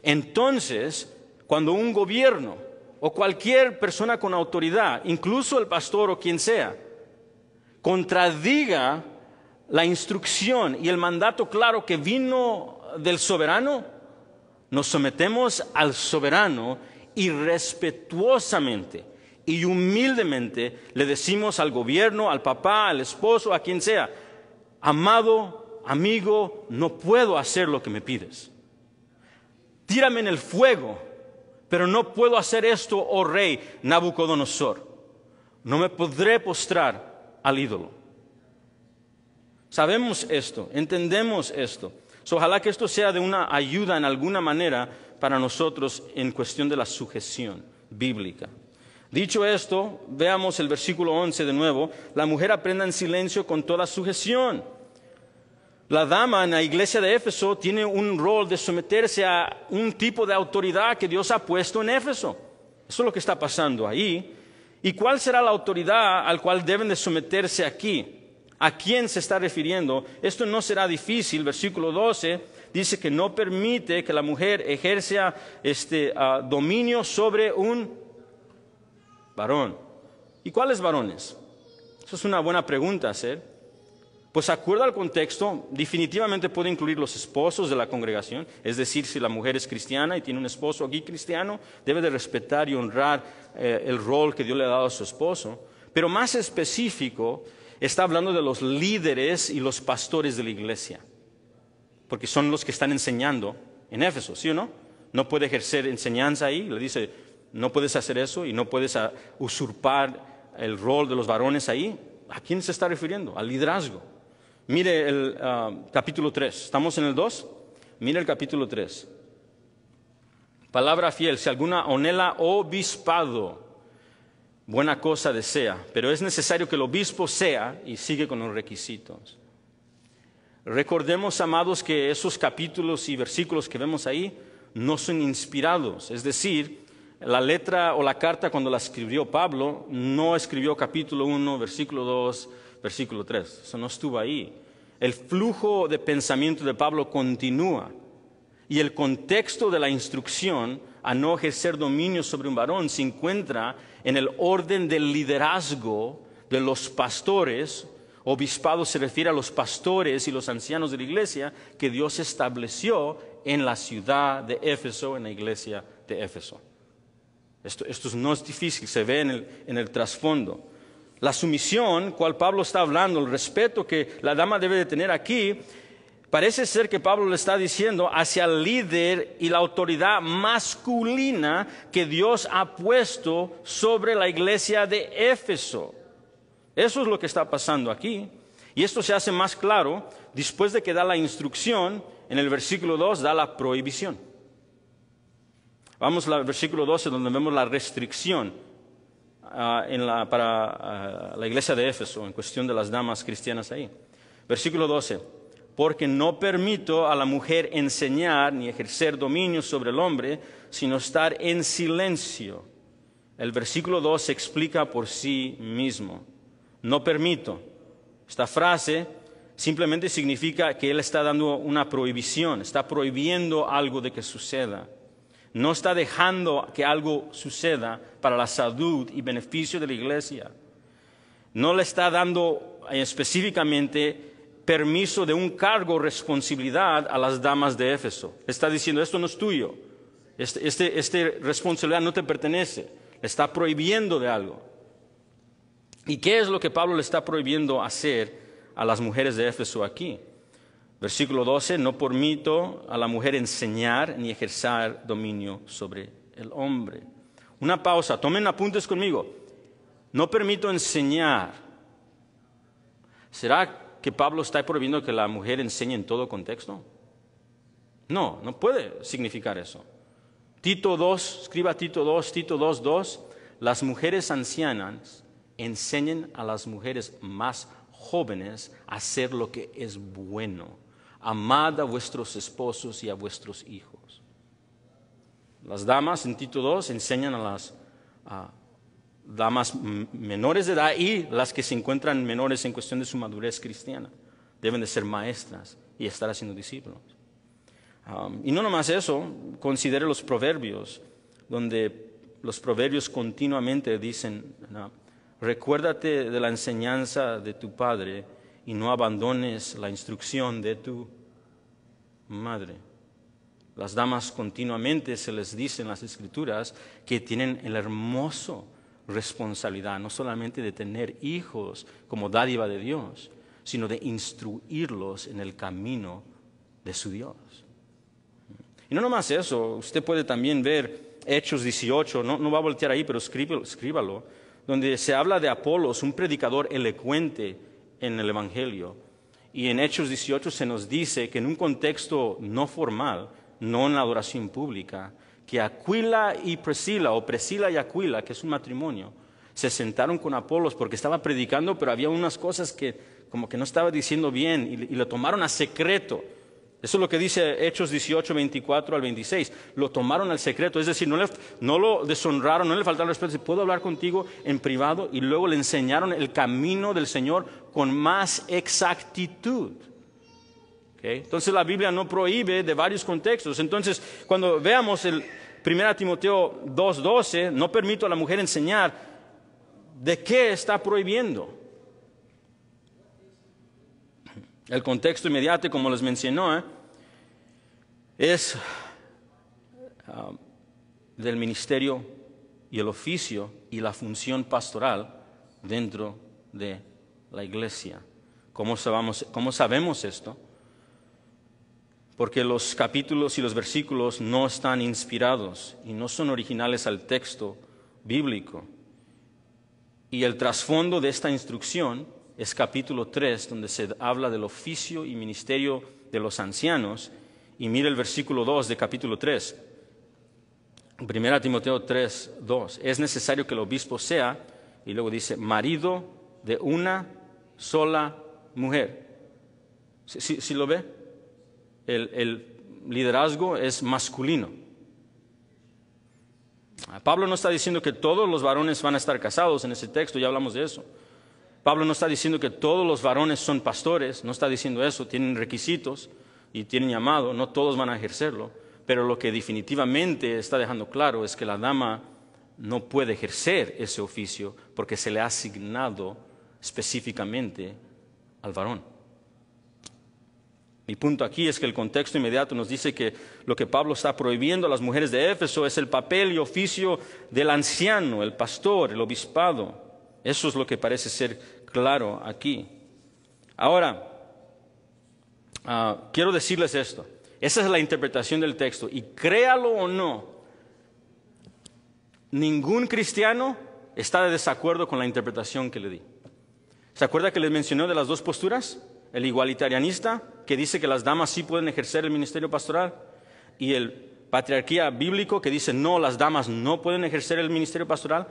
Entonces, cuando un gobierno o cualquier persona con autoridad, incluso el pastor o quien sea, contradiga la instrucción y el mandato claro que vino del soberano, nos sometemos al soberano y respetuosamente y humildemente le decimos al gobierno, al papá, al esposo, a quien sea: amado amigo, no puedo hacer lo que me pides. Tírame en el fuego, pero no puedo hacer esto, oh rey Nabucodonosor. No me podré postrar al ídolo. Sabemos esto, entendemos esto. Ojalá que esto sea de una ayuda en alguna manera para nosotros en cuestión de la sujeción bíblica. Dicho esto, veamos el versículo 11 de nuevo. La mujer aprenda en silencio con toda sujeción. La dama en la iglesia de Éfeso tiene un rol de someterse a un tipo de autoridad que Dios ha puesto en Éfeso. Eso es lo que está pasando ahí. ¿Y cuál será la autoridad al cual deben de someterse aquí? ¿A quién se está refiriendo? Esto no será difícil. Versículo 12 dice que no permite que la mujer ejerza dominio sobre un varón. ¿Y cuáles varones? Eso es una buena pregunta hacer. Pues acuerdo al contexto, definitivamente puede incluir los esposos de la congregación. Es decir, si la mujer es cristiana y tiene un esposo aquí cristiano, debe de respetar y honrar el rol que Dios le ha dado a su esposo. Pero más específico, está hablando de los líderes y los pastores de la iglesia, porque son los que están enseñando en Éfeso, ¿sí o no? No puede ejercer enseñanza ahí, le dice: no puedes hacer eso y no puedes usurpar el rol de los varones ahí. ¿A quién se está refiriendo? Al liderazgo. Mire el capítulo 3, ¿estamos en el 2? Mire el capítulo 3. Palabra fiel: si alguna onela obispado, buena cosa desea, pero es necesario que el obispo sea, y sigue con los requisitos. Recordemos, amados, que esos capítulos y versículos que vemos ahí no son inspirados. Es decir, la letra o la carta, cuando la escribió Pablo, no escribió capítulo 1, versículo 2, versículo 3. Eso no estuvo ahí. El flujo de pensamiento de Pablo continúa. Y el contexto de la instrucción a no ejercer dominio sobre un varón se encuentra en el orden del liderazgo de los pastores. Obispado se refiere a los pastores y los ancianos de la iglesia que Dios estableció en la ciudad de Éfeso, en la iglesia de Éfeso. Esto no es difícil, se ve en el trasfondo. La sumisión, cual Pablo está hablando, el respeto que la dama debe de tener aquí, parece ser que Pablo le está diciendo hacia el líder y la autoridad masculina que Dios ha puesto sobre la iglesia de Éfeso. Eso es lo que está pasando aquí. Y esto se hace más claro después de que da la instrucción. En el versículo 2 da la prohibición. Vamos al versículo 12, donde vemos la restricción para la iglesia de Éfeso en cuestión de las damas cristianas ahí. Versículo 12: porque no permito a la mujer enseñar ni ejercer dominio sobre el hombre, sino estar en silencio. El versículo 2 se explica por sí mismo. No permito. Esta frase simplemente significa que él está dando una prohibición, está prohibiendo algo de que suceda. No está dejando que algo suceda para la salud y beneficio de la iglesia. No le está dando específicamente permiso de un cargo o responsabilidad a las damas de Éfeso. Está diciendo: esto no es tuyo, esta responsabilidad no te pertenece. Le está prohibiendo de algo. ¿Y qué es lo que Pablo le está prohibiendo hacer a las mujeres de Éfeso aquí? Versículo 12: no permito a la mujer enseñar ni ejercer dominio sobre el hombre. Una pausa, tomen apuntes conmigo. No permito enseñar. ¿Será que Pablo está prohibiendo que la mujer enseñe en todo contexto? No, no puede significar eso. Tito 2, escriba Tito 2:2. Las mujeres ancianas enseñen a las mujeres más jóvenes a hacer lo que es bueno. Amad a vuestros esposos y a vuestros hijos. Las damas en Tito 2 enseñan a las damas menores de edad y las que se encuentran menores en cuestión de su madurez cristiana. Deben de ser maestras y estar haciendo discípulos. Y no nomás eso, considere los proverbios, donde los proverbios continuamente dicen: recuérdate de la enseñanza de tu padre y no abandones la instrucción de tu madre. Las damas continuamente se les dice en las Escrituras que tienen el hermoso responsabilidad, no solamente de tener hijos como dádiva de Dios, sino de instruirlos en el camino de su Dios. Y no nomás eso, usted puede también ver Hechos 18, no va a voltear ahí, pero escríbalo, donde se habla de Apolos, un predicador elocuente en el Evangelio. Y en Hechos 18 se nos dice que en un contexto no formal, no en la adoración pública, que Aquila y Priscila, o Priscila y Aquila, que es un matrimonio, se sentaron con Apolos porque estaba predicando, pero había unas cosas que como que no estaba diciendo bien y lo tomaron a secreto. Eso es lo que dice Hechos 18, 24 al 26. Lo tomaron al secreto, es decir, no lo deshonraron, no le faltaron respeto. ¿Puedo hablar contigo en privado? Y luego le enseñaron el camino del Señor con más exactitud. ¿Okay? Entonces la Biblia no prohíbe de varios contextos. Entonces, cuando veamos el 1 Timoteo 2:12, no permito a la mujer enseñar, ¿de qué está prohibiendo? El contexto inmediato, como les mencionó, es del ministerio y el oficio y la función pastoral dentro de la iglesia. ¿Cómo sabemos esto? Porque los capítulos y los versículos no están inspirados y no son originales al texto bíblico. Y el trasfondo de esta instrucción es capítulo 3, donde se habla del oficio y ministerio de los ancianos. Y mira el versículo 2 de capítulo 3. 1 Timoteo 3:2. Es necesario que el obispo sea, y luego dice, marido de una sola mujer. ¿Sí lo ve? El liderazgo es masculino. Pablo no está diciendo que todos los varones van a estar casados en ese texto, ya hablamos de eso. Pablo no está diciendo que todos los varones son pastores, no está diciendo eso, tienen requisitos y tienen llamado, no todos van a ejercerlo, pero lo que definitivamente está dejando claro es que la dama no puede ejercer ese oficio porque se le ha asignado específicamente al varón. Mi punto aquí es que el contexto inmediato nos dice que lo que Pablo está prohibiendo a las mujeres de Éfeso es el papel y oficio del anciano, el pastor, el obispado. Eso es lo que parece ser claro aquí. Ahora, quiero decirles esto. Esa es la interpretación del texto. Y créalo o no, ningún cristiano está de desacuerdo con la interpretación que le di. ¿Se acuerda que les mencioné de las dos posturas? El igualitarianista, que dice que las damas sí pueden ejercer el ministerio pastoral, y el patriarquía bíblico, que dice no, las damas no pueden ejercer el ministerio pastoral.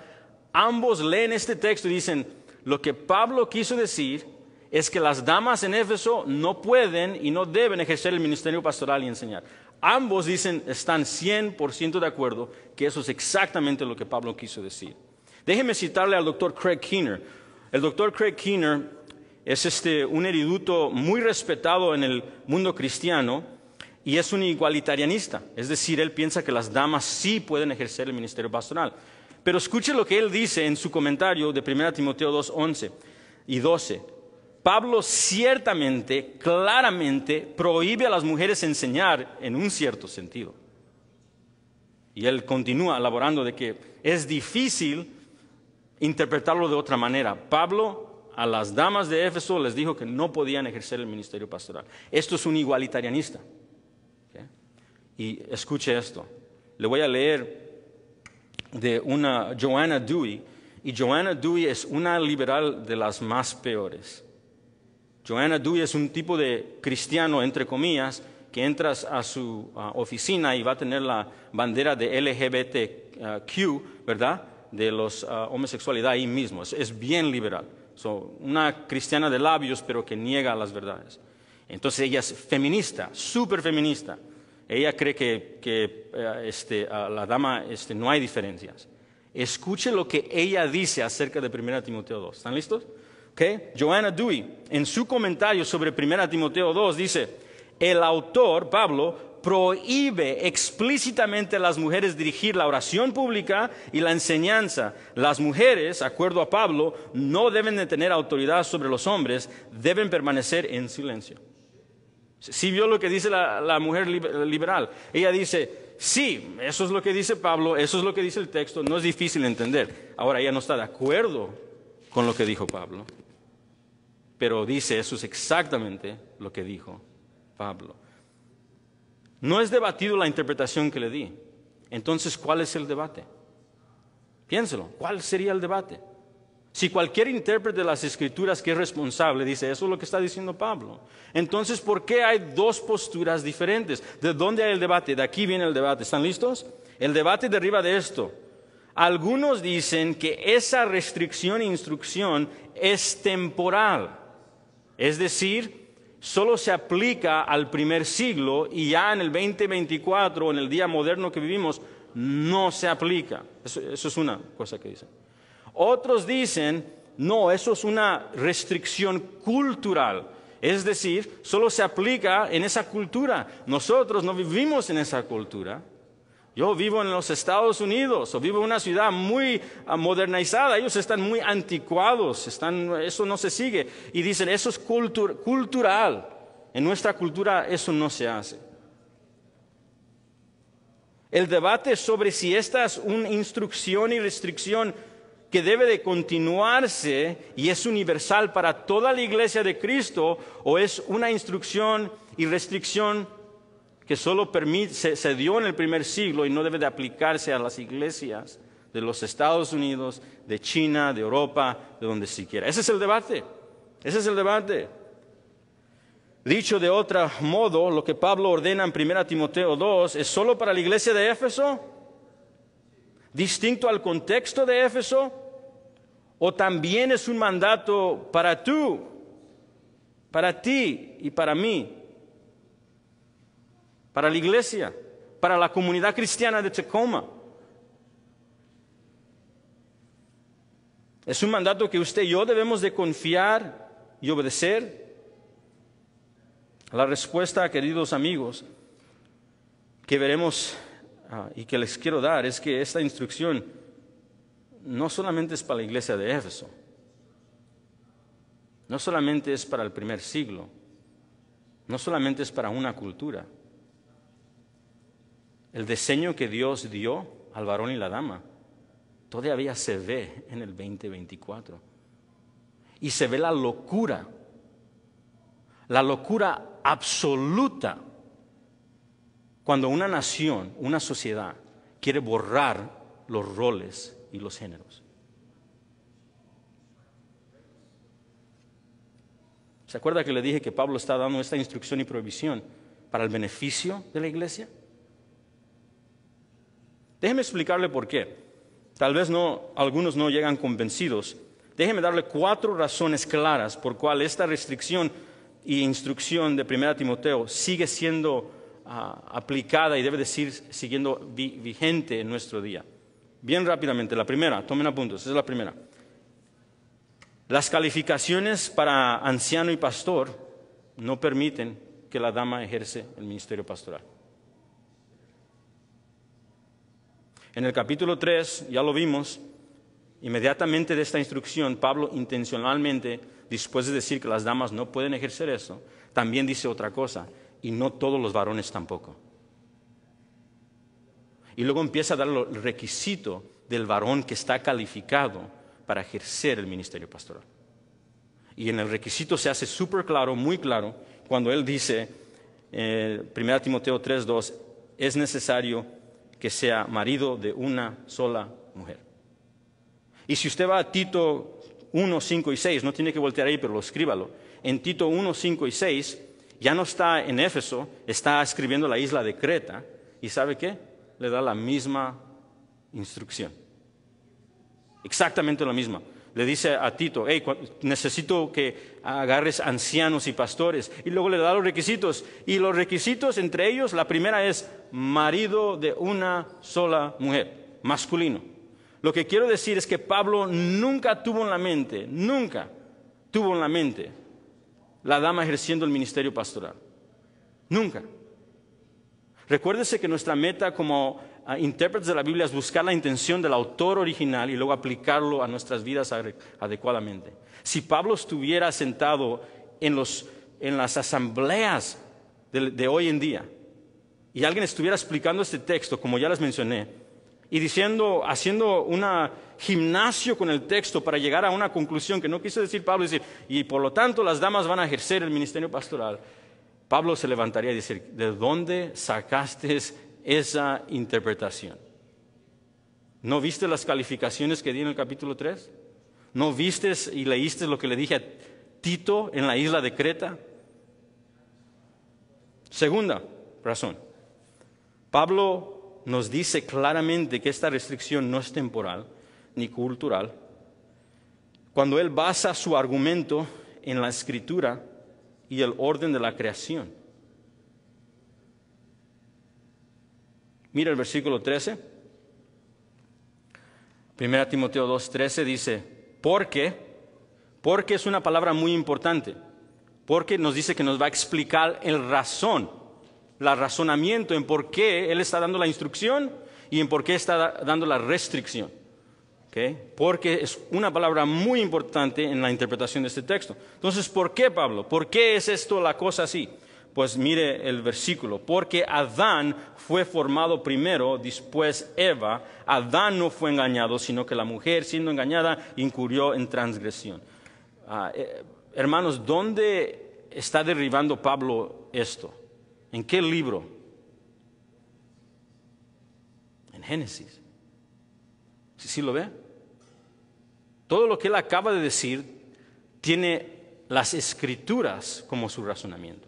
Ambos leen este texto y dicen, lo que Pablo quiso decir es que las damas en Éfeso no pueden y no deben ejercer el ministerio pastoral y enseñar. Ambos dicen, están 100% de acuerdo que eso es exactamente lo que Pablo quiso decir. Déjeme citarle al doctor Craig Keener. El doctor Craig Keener es un erudito muy respetado en el mundo cristiano y es un igualitarianista. Es decir, él piensa que las damas sí pueden ejercer el ministerio pastoral. Pero escuche lo que él dice en su comentario de 1 Timoteo 2:11 y 12. Pablo ciertamente, claramente, prohíbe a las mujeres enseñar en un cierto sentido. Y él continúa elaborando de que es difícil interpretarlo de otra manera. Pablo a las damas de Éfeso les dijo que no podían ejercer el ministerio pastoral. Esto es un igualitarianista. ¿Okay? Y escuche esto. Le voy a leer de una Joanna Dewey. Y Joanna Dewey es una liberal de las más peores. Joanna Dewey es un tipo de cristiano, entre comillas, que entras a su oficina y va a tener la bandera de LGBTQ, ¿verdad?, de los homosexualidad ahí mismo. Es bien liberal. Una cristiana de labios, pero que niega las verdades. Entonces ella es feminista, súper feminista. Ella cree que la dama no hay diferencias. Escuche lo que ella dice acerca de 1 Timoteo 2. ¿Están listos? Okay. Joanna Dewey, en su comentario sobre 1 Timoteo 2, dice, el autor, Pablo, prohíbe explícitamente a las mujeres dirigir la oración pública y la enseñanza. Las mujeres, acuerdo a Pablo, no deben de tener autoridad sobre los hombres, deben permanecer en silencio. ¿Sí vio lo que dice la mujer liberal? Ella dice, sí, eso es lo que dice Pablo, eso es lo que dice el texto, no es difícil entender. Ahora ella no está de acuerdo con lo que dijo Pablo, pero dice, eso es exactamente lo que dijo Pablo. No es debatido la interpretación que le di. Entonces, ¿cuál es el debate? Piénselo, ¿cuál sería el debate? Si cualquier intérprete de las Escrituras que es responsable dice, eso es lo que está diciendo Pablo. Entonces, ¿por qué hay dos posturas diferentes? ¿De dónde hay el debate? De aquí viene el debate. ¿Están listos? El debate deriva de esto. Algunos dicen que esa restricción e instrucción es temporal. Es decir, solo se aplica al primer siglo y ya en el 2024, en el día moderno que vivimos, no se aplica. Eso es una cosa que dicen. Otros dicen, no, eso es una restricción cultural. Es decir, solo se aplica en esa cultura. Nosotros no vivimos en esa cultura. Yo vivo en los Estados Unidos o vivo en una ciudad muy modernizada. Ellos están muy anticuados, eso no se sigue. Y dicen, eso es cultural. En nuestra cultura eso no se hace. El debate sobre si esta es una instrucción y restricción que debe de continuarse y es universal para toda la iglesia de Cristo, o es una instrucción y restricción que solo se dio en el primer siglo y no debe de aplicarse a las iglesias de los Estados Unidos, de China, de Europa, de donde siquiera. Ese es el debate. Ese es el debate. Dicho de otro modo, lo que Pablo ordena en 1 Timoteo 2 es solo para la iglesia de Éfeso, distinto al contexto de Éfeso, o también es un mandato para ti y para mí, para la iglesia, para la comunidad cristiana de Tacoma. Es un mandato que usted y yo debemos de confiar y obedecer. La respuesta, queridos amigos, que veremos y que les quiero dar es que esta instrucción no solamente es para la iglesia de Éfeso, no solamente es para el primer siglo, no solamente es para una cultura. El diseño que Dios dio al varón y la dama todavía se ve en el 2024. Y se ve la locura absoluta cuando una nación, una sociedad quiere borrar los roles y los géneros. ¿Se acuerda que le dije que Pablo está dando esta instrucción y prohibición para el beneficio de la iglesia? Déjeme explicarle por qué. Tal vez algunos no llegan convencidos. Déjeme darle 4 razones claras por cuál esta restricción y instrucción de 1 Timoteo sigue siendo aplicada y debe de seguir siguiendo vigente en nuestro día. Bien rápidamente, la primera, tomen apuntes, esa es la primera. Las calificaciones para anciano y pastor no permiten que la dama ejerce el ministerio pastoral. En el capítulo 3, ya lo vimos, inmediatamente de esta instrucción, Pablo intencionalmente, después de decir que las damas no pueden ejercer eso, también dice otra cosa, y no todos los varones tampoco. Y luego empieza a dar el requisito del varón que está calificado para ejercer el ministerio pastoral. Y en el requisito se hace súper claro, muy claro, cuando él dice, 1 Timoteo 3:2, es necesario que sea marido de una sola mujer. Y si usted va a Tito 1, 5 y 6, no tiene que voltear ahí, pero escríbalo. En Tito 1, 5 y 6, ya no está en Éfeso, está escribiendo la isla de Creta, y ¿sabe qué? Le da la misma instrucción. Exactamente la misma. Le dice a Tito, hey, necesito que agarres ancianos y pastores. Y luego le da los requisitos. Y los requisitos, entre ellos, la primera es marido de una sola mujer, masculino. Lo que quiero decir es que Pablo nunca tuvo en la mente la dama ejerciendo el ministerio pastoral. Nunca. Recuérdese que nuestra meta como intérpretes de la Biblia es buscar la intención del autor original y luego aplicarlo a nuestras vidas adecuadamente. Si Pablo estuviera sentado en las asambleas de hoy en día y alguien estuviera explicando este texto, como ya les mencioné, y haciendo un gimnasio con el texto para llegar a una conclusión que no quiso decir Pablo, decir, y por lo tanto las damas van a ejercer el ministerio pastoral, Pablo se levantaría y decir, ¿de dónde sacaste esa interpretación? ¿No viste las calificaciones que di en el capítulo 3? ¿No viste y leíste lo que le dije a Tito en la isla de Creta? Segunda razón, Pablo nos dice claramente que esta restricción no es temporal ni cultural. Cuando él basa su argumento en la Escritura y el orden de la creación. Mira el versículo 13. 1 Timoteo 2:13 dice, porque es una palabra muy importante. Porque nos dice que nos va a explicar el razonamiento en por qué él está dando la instrucción y en por qué está dando la restricción. ¿Okay? Porque es una palabra muy importante en la interpretación de este texto. Entonces, ¿por qué, Pablo? ¿Por qué es esto la cosa así? Pues mire el versículo. Porque Adán fue formado primero, después Eva. Adán no fue engañado, sino que la mujer, siendo engañada, incurrió en transgresión. Hermanos, ¿dónde está derribando Pablo esto? ¿En qué libro? En Génesis. ¿Sí lo ve? Todo lo que él acaba de decir tiene las Escrituras como su razonamiento.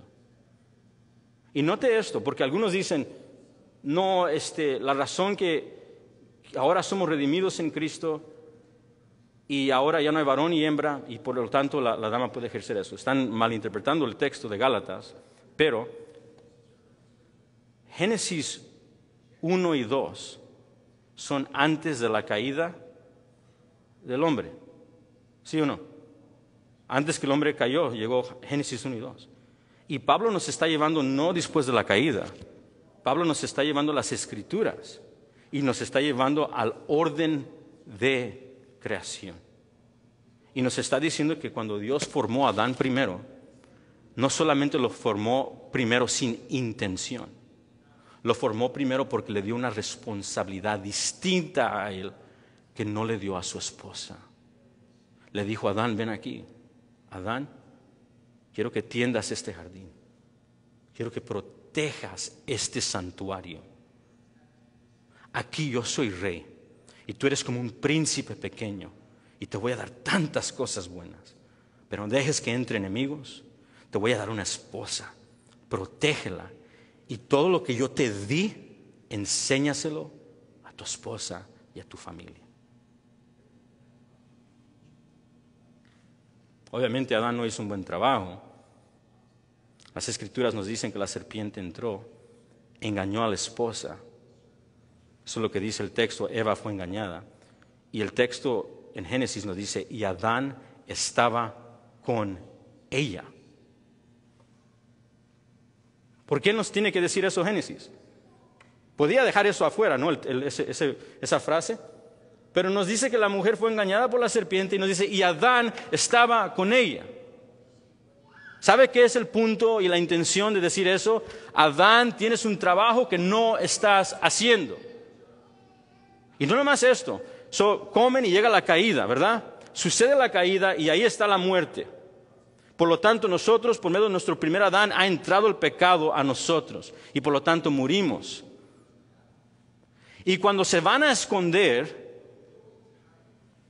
Y note esto, porque algunos dicen, no, la razón que ahora somos redimidos en Cristo y ahora ya no hay varón y hembra y por lo tanto la dama puede ejercer eso. Están malinterpretando el texto de Gálatas, pero Génesis 1 y 2 son antes de la caída del hombre, ¿sí o no? Antes que el hombre cayó, llegó Génesis 1 y 2. Y Pablo nos está llevando no después de la caída, Pablo nos está llevando las Escrituras y nos está llevando al orden de creación. Y nos está diciendo que cuando Dios formó a Adán primero, no solamente lo formó primero sin intención, lo formó primero porque le dio una responsabilidad distinta a él que no le dio a su esposa. Le dijo a Adán, ven aquí. Adán, quiero que tiendas este jardín. Quiero que protejas este santuario. Aquí yo soy rey y tú eres como un príncipe pequeño y te voy a dar tantas cosas buenas. Pero no dejes que entre enemigos. Te voy a dar una esposa. Protégela. Y todo lo que yo te di, enséñaselo a tu esposa y a tu familia. Obviamente Adán no hizo un buen trabajo. Las Escrituras nos dicen que la serpiente entró, engañó a la esposa. Eso es lo que dice el texto, Eva fue engañada. Y el texto en Génesis nos dice, y Adán estaba con ella. ¿Por qué nos tiene que decir eso Génesis? Podía dejar eso afuera, ¿no? Esa frase. Pero nos dice que la mujer fue engañada por la serpiente y nos dice, y Adán estaba con ella. ¿Sabe qué es el punto y la intención de decir eso? Adán, tienes un trabajo que no estás haciendo. Y no nomás esto, comen y llega la caída, ¿verdad? Sucede la caída y ahí está la muerte. Por lo tanto, nosotros, por medio de nuestro primer Adán, ha entrado el pecado a nosotros y por lo tanto morimos. Y cuando se van a esconder,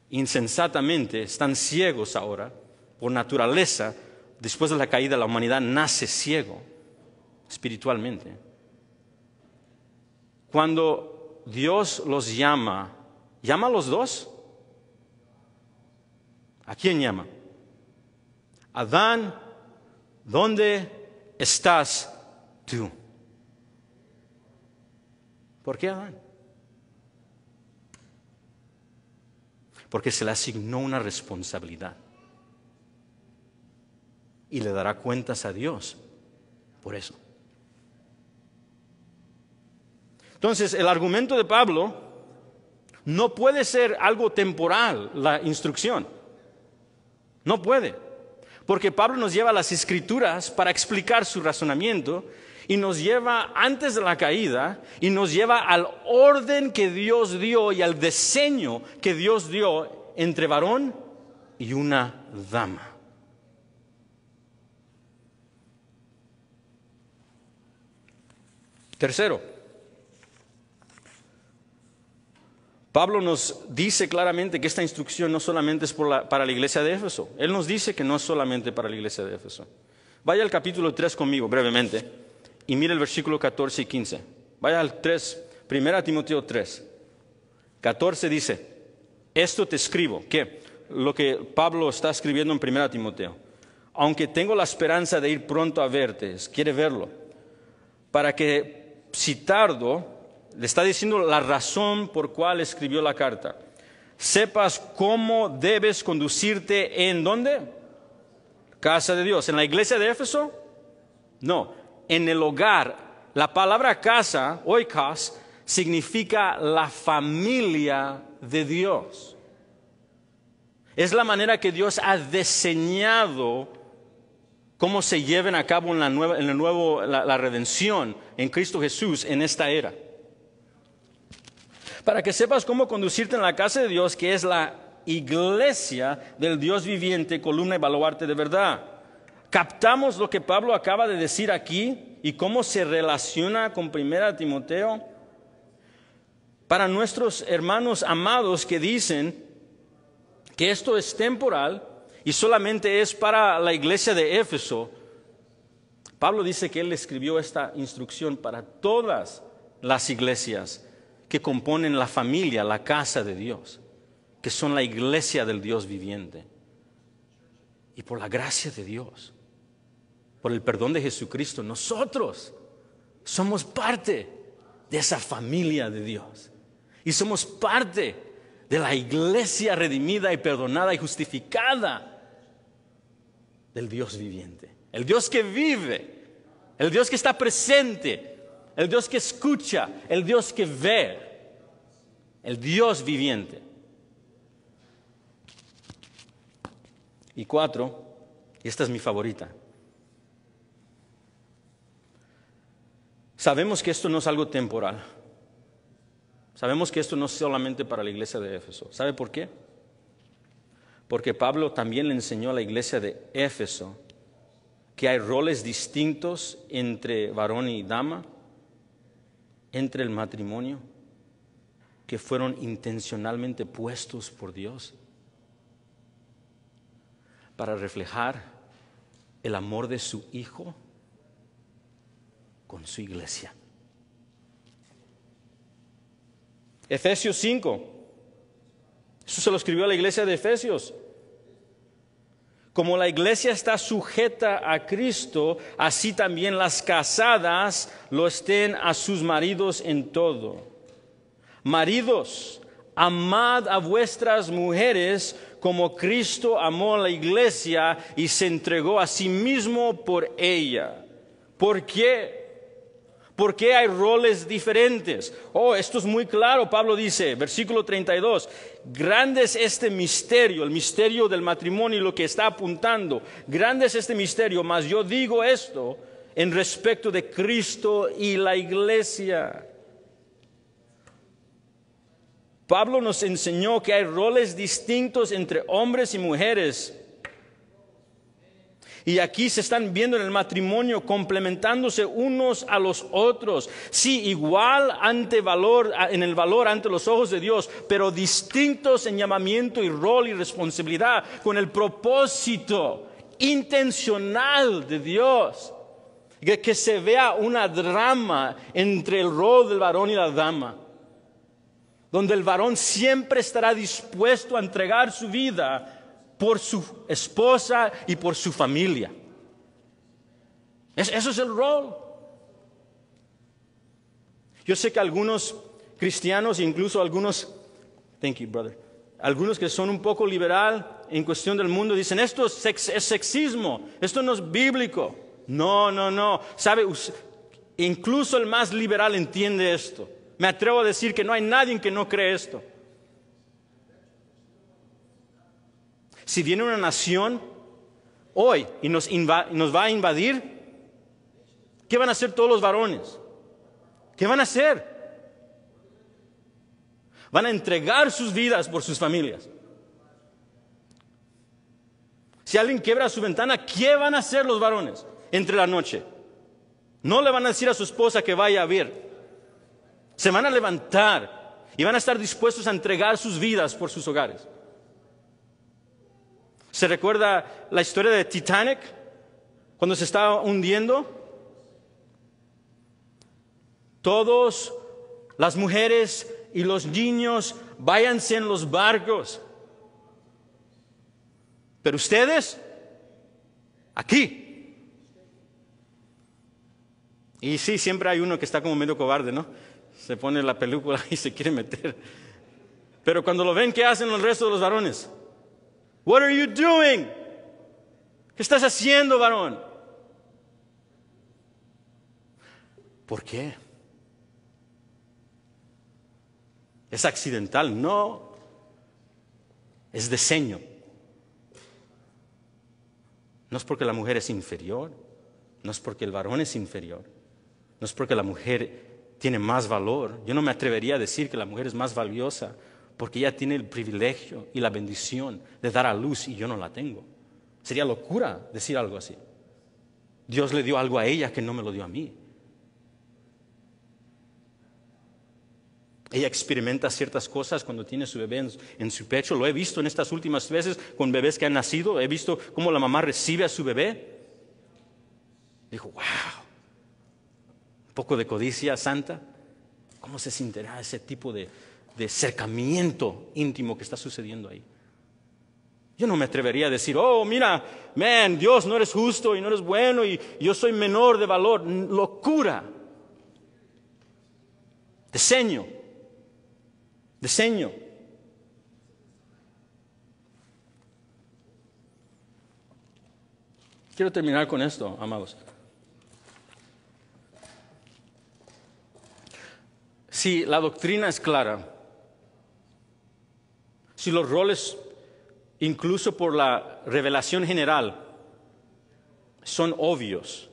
insensatamente, están ciegos ahora, por naturaleza, después de la caída la humanidad nace ciego espiritualmente. Cuando Dios los llama a los dos. ¿A quién llama? Adán, ¿dónde estás tú? ¿Por qué Adán? Porque se le asignó una responsabilidad y le dará cuentas a Dios por eso. Entonces, el argumento de Pablo no puede ser algo temporal, la instrucción. No puede. Porque Pablo nos lleva a las Escrituras para explicar su razonamiento y nos lleva antes de la caída y nos lleva al orden que Dios dio y al diseño que Dios dio entre varón y una dama. Tercero, Pablo nos dice claramente que esta instrucción no solamente es para la iglesia de Éfeso. Él nos dice que no es solamente para la iglesia de Éfeso. Vaya al capítulo 3 conmigo brevemente y mire el versículo 14 y 15. Vaya al 3, 1 Timoteo 3. 14 dice, esto te escribo, ¿qué? Lo que Pablo está escribiendo en 1 Timoteo. Aunque tengo la esperanza de ir pronto a verte, quiere verlo, para que si tardo, le está diciendo la razón por cual escribió la carta. Sepas cómo debes conducirte en ¿dónde? Casa de Dios. ¿En la iglesia de Éfeso? No, en el hogar. La palabra casa, oikos, significa la familia de Dios. Es la manera que Dios ha diseñado cómo se lleven a cabo la redención en Cristo Jesús en esta era. Para que sepas cómo conducirte en la casa de Dios, que es la iglesia del Dios viviente, columna y baluarte de verdad. ¿Captamos lo que Pablo acaba de decir aquí y cómo se relaciona con 1 Timoteo? Para nuestros hermanos amados que dicen que esto es temporal y solamente es para la iglesia de Éfeso, Pablo dice que él escribió esta instrucción para todas las iglesias que componen la familia, la casa de Dios, que son la iglesia del Dios viviente. Y por la gracia de Dios, por el perdón de Jesucristo, nosotros somos parte de esa familia de Dios. Y somos parte de la iglesia redimida y perdonada y justificada del Dios viviente. El Dios que vive, el Dios que está presente, el Dios que escucha, el Dios que ve, el Dios viviente. Y 4, y esta es mi favorita. Sabemos que esto no es algo temporal. Sabemos que esto no es solamente para la iglesia de Éfeso. ¿Sabe por qué? Porque Pablo también le enseñó a la iglesia de Éfeso que hay roles distintos entre varón y dama, entre el matrimonio, que fueron intencionalmente puestos por Dios para reflejar el amor de su Hijo con su iglesia. Efesios 5. Eso se lo escribió a la iglesia de Efesios. Como la iglesia está sujeta a Cristo, así también las casadas lo estén a sus maridos en todo. Maridos, amad a vuestras mujeres como Cristo amó a la iglesia y se entregó a sí mismo por ella. ¿Por qué? ¿Por qué hay roles diferentes? Oh, esto es muy claro. Pablo dice, versículo 32, grande es este misterio, el misterio del matrimonio y lo que está apuntando. Grande es este misterio, mas yo digo esto en respecto de Cristo y la iglesia. Pablo nos enseñó que hay roles distintos entre hombres y mujeres. Y aquí se están viendo en el matrimonio complementándose unos a los otros. Sí, igual en el valor ante los ojos de Dios, pero distintos en llamamiento y rol y responsabilidad, con el propósito intencional de Dios. Que se vea una drama entre el rol del varón y la dama, donde el varón siempre estará dispuesto a entregar su vida por su esposa y por su familia. Eso es el rol. Yo sé que algunos cristianos, incluso algunos, thank you, brother, algunos que son un poco liberal en cuestión del mundo, dicen, esto es sexismo, esto no es bíblico. No. ¿Sabe? Incluso el más liberal entiende esto. Me atrevo a decir que no hay nadie que no cree esto. Si viene una nación hoy y nos va a invadir, ¿qué van a hacer todos los varones? ¿Qué van a hacer? Van a entregar sus vidas por sus familias. Si alguien quiebra su ventana, ¿qué van a hacer los varones entre la noche? No le van a decir a su esposa que vaya a ver. Se van a levantar y van a estar dispuestos a entregar sus vidas por sus hogares. ¿Se recuerda la historia de Titanic? Cuando se estaba hundiendo. Todos, las mujeres y los niños, váyanse en los barcos. Pero ustedes, aquí. Y sí, siempre hay uno que está como medio cobarde, ¿no? Se pone la película y se quiere meter. Pero cuando lo ven, ¿qué hacen el resto de los varones? What are you doing? ¿Qué estás haciendo, varón? ¿Por qué? ¿Es accidental? No. Es diseño. No es porque la mujer es inferior. No es porque el varón es inferior. No es porque la mujer tiene más valor. Yo no me atrevería a decir que la mujer es más valiosa porque ella tiene el privilegio y la bendición de dar a luz y yo no la tengo. Sería locura decir algo así. Dios le dio algo a ella que no me lo dio a mí. Ella experimenta ciertas cosas cuando tiene su bebé en su pecho. Lo he visto en estas últimas veces con bebés que han nacido. He visto cómo la mamá recibe a su bebé. Dijo, wow. Un poco de codicia santa. ¿Cómo se sentirá ese tipo de acercamiento íntimo que está sucediendo ahí? Yo no me atrevería a decir, oh, mira, Dios, no eres justo y no eres bueno y yo soy menor de valor. Locura. Diseño. Quiero terminar con esto, amados. Si la doctrina es clara, si los roles, incluso por la revelación general, son obvios.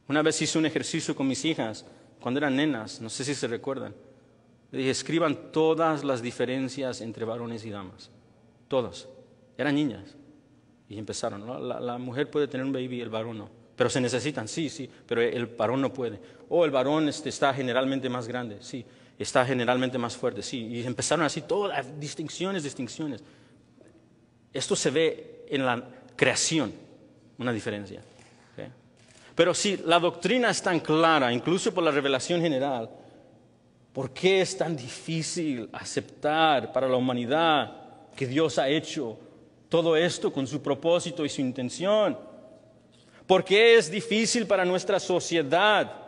Una vez hice un ejercicio con mis hijas, cuando eran nenas, no sé si se recuerdan. Le dije, escriban todas las diferencias entre varones y damas. Todas. Eran niñas. Y empezaron, ¿no? La mujer puede tener un baby, el varón no. Pero se necesitan, sí, pero el varón no puede. O el varón está generalmente más grande, sí. Está generalmente más fuerte, sí. Y empezaron así, todas distinciones. Esto se ve en la creación, una diferencia. ¿Okay? Pero si la doctrina es tan clara, incluso por la revelación general, ¿por qué es tan difícil aceptar para la humanidad que Dios ha hecho todo esto con su propósito y su intención? ¿Por qué es difícil para nuestra sociedad?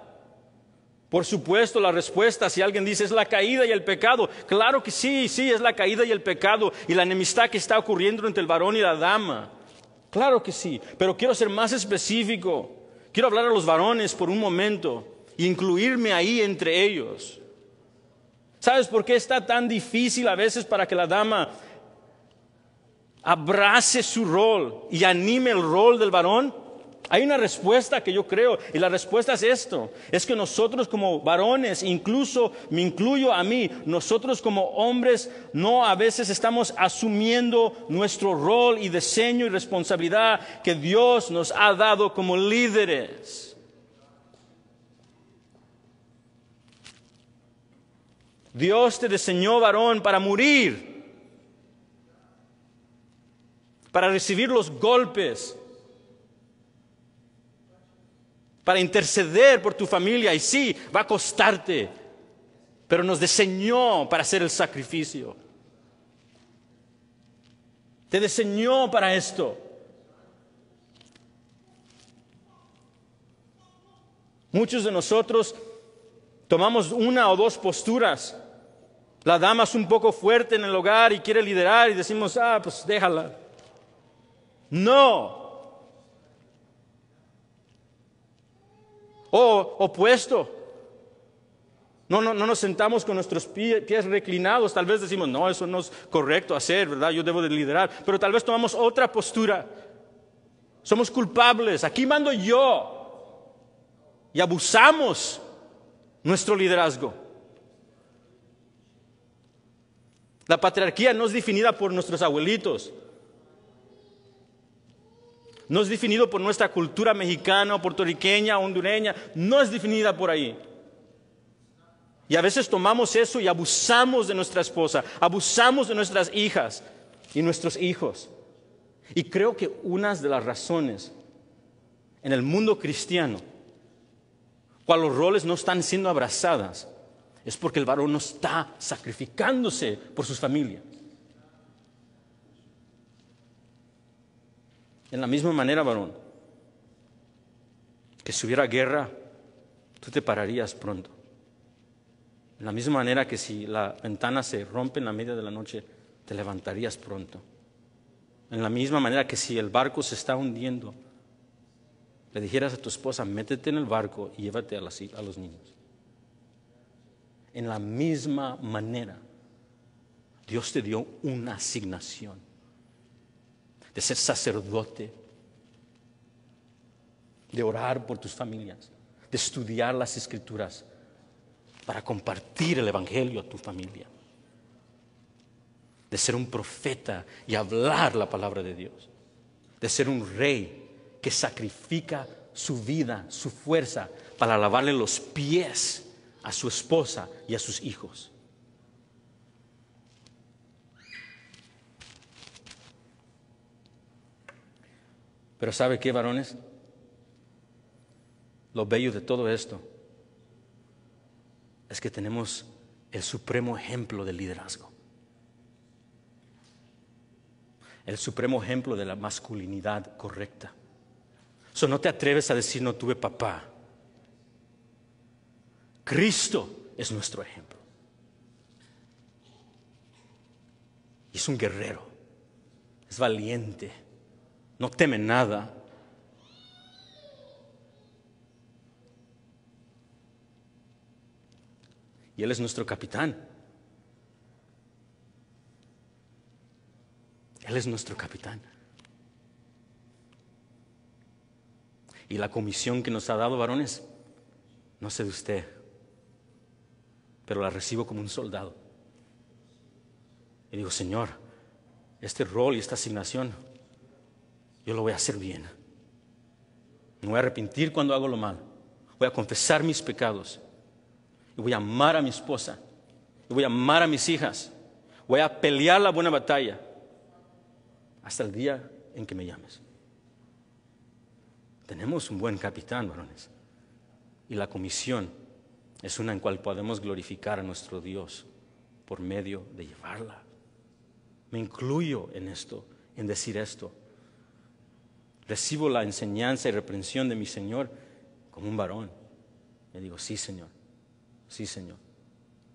Por supuesto, la respuesta, si alguien dice, es la caída y el pecado. Claro que sí, es la caída y el pecado y la enemistad que está ocurriendo entre el varón y la dama. Claro que sí, pero quiero ser más específico. Quiero hablar a los varones por un momento e incluirme ahí entre ellos. ¿Sabes por qué está tan difícil a veces para que la dama abrace su rol y anime el rol del varón? Hay una respuesta que yo creo, y la respuesta es esto: es que nosotros como varones, incluso me incluyo a mí, nosotros como hombres no a veces estamos asumiendo nuestro rol y diseño y responsabilidad que Dios nos ha dado como líderes. Dios te diseñó, varón, para morir, para recibir los golpes, para interceder por tu familia. Y sí, va a costarte, pero nos diseñó para hacer el sacrificio. Te diseñó para esto. Muchos de nosotros tomamos una o dos posturas. La dama es un poco fuerte en el hogar y quiere liderar y decimos, pues déjala. No. O opuesto. No nos sentamos con nuestros pies reclinados. Tal vez decimos, no, eso no es correcto hacer, ¿verdad? Yo debo de liderar. Pero tal vez tomamos otra postura. Somos culpables. Aquí mando yo. Y abusamos nuestro liderazgo. La patriarquía no es definida por nuestros abuelitos. No es definido por nuestra cultura mexicana, puertorriqueña, hondureña. No es definida por ahí. Y a veces tomamos eso y abusamos de nuestra esposa, abusamos de nuestras hijas y nuestros hijos. Y creo que una de las razones en el mundo cristiano, cuando los roles no están siendo abrazadas, es porque el varón no está sacrificándose por sus familias. En la misma manera, varón, que si hubiera guerra, tú te pararías pronto. En la misma manera que si la ventana se rompe en la media de la noche, te levantarías pronto. En la misma manera que si el barco se está hundiendo, le dijeras a tu esposa, métete en el barco y llévate a los niños. En la misma manera, Dios te dio una asignación de ser sacerdote, de orar por tus familias, de estudiar las Escrituras, para compartir el Evangelio a tu familia, de ser un profeta y hablar la palabra de Dios, de ser un rey que sacrifica su vida, su fuerza, para lavarle los pies a su esposa y a sus hijos. Pero ¿sabe qué, varones? Lo bello de todo esto es que tenemos el supremo ejemplo del liderazgo. El supremo ejemplo de la masculinidad correcta. No te atreves a decir no tuve papá. Cristo es nuestro ejemplo. Y es un guerrero. Es valiente. No teme nada. Y Él es nuestro capitán. Él es nuestro capitán. Y la comisión que nos ha dado, varones, no sé de usted, pero la recibo como un soldado. Y digo, Señor, este rol y esta asignación, yo lo voy a hacer bien. Me voy a arrepentir cuando hago lo malo. Voy a confesar mis pecados. Y voy a amar a mi esposa. Y voy a amar a mis hijas. Voy a pelear la buena batalla hasta el día en que me llames. Tenemos un buen capitán, varones. Y la comisión es una en cual podemos glorificar a nuestro Dios por medio de llevarla. Me incluyo en esto, en decir esto. Recibo la enseñanza y reprensión de mi Señor como un varón. Le digo, sí, Señor. Sí, Señor.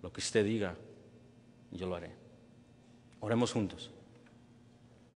Lo que usted diga, yo lo haré. Oremos juntos.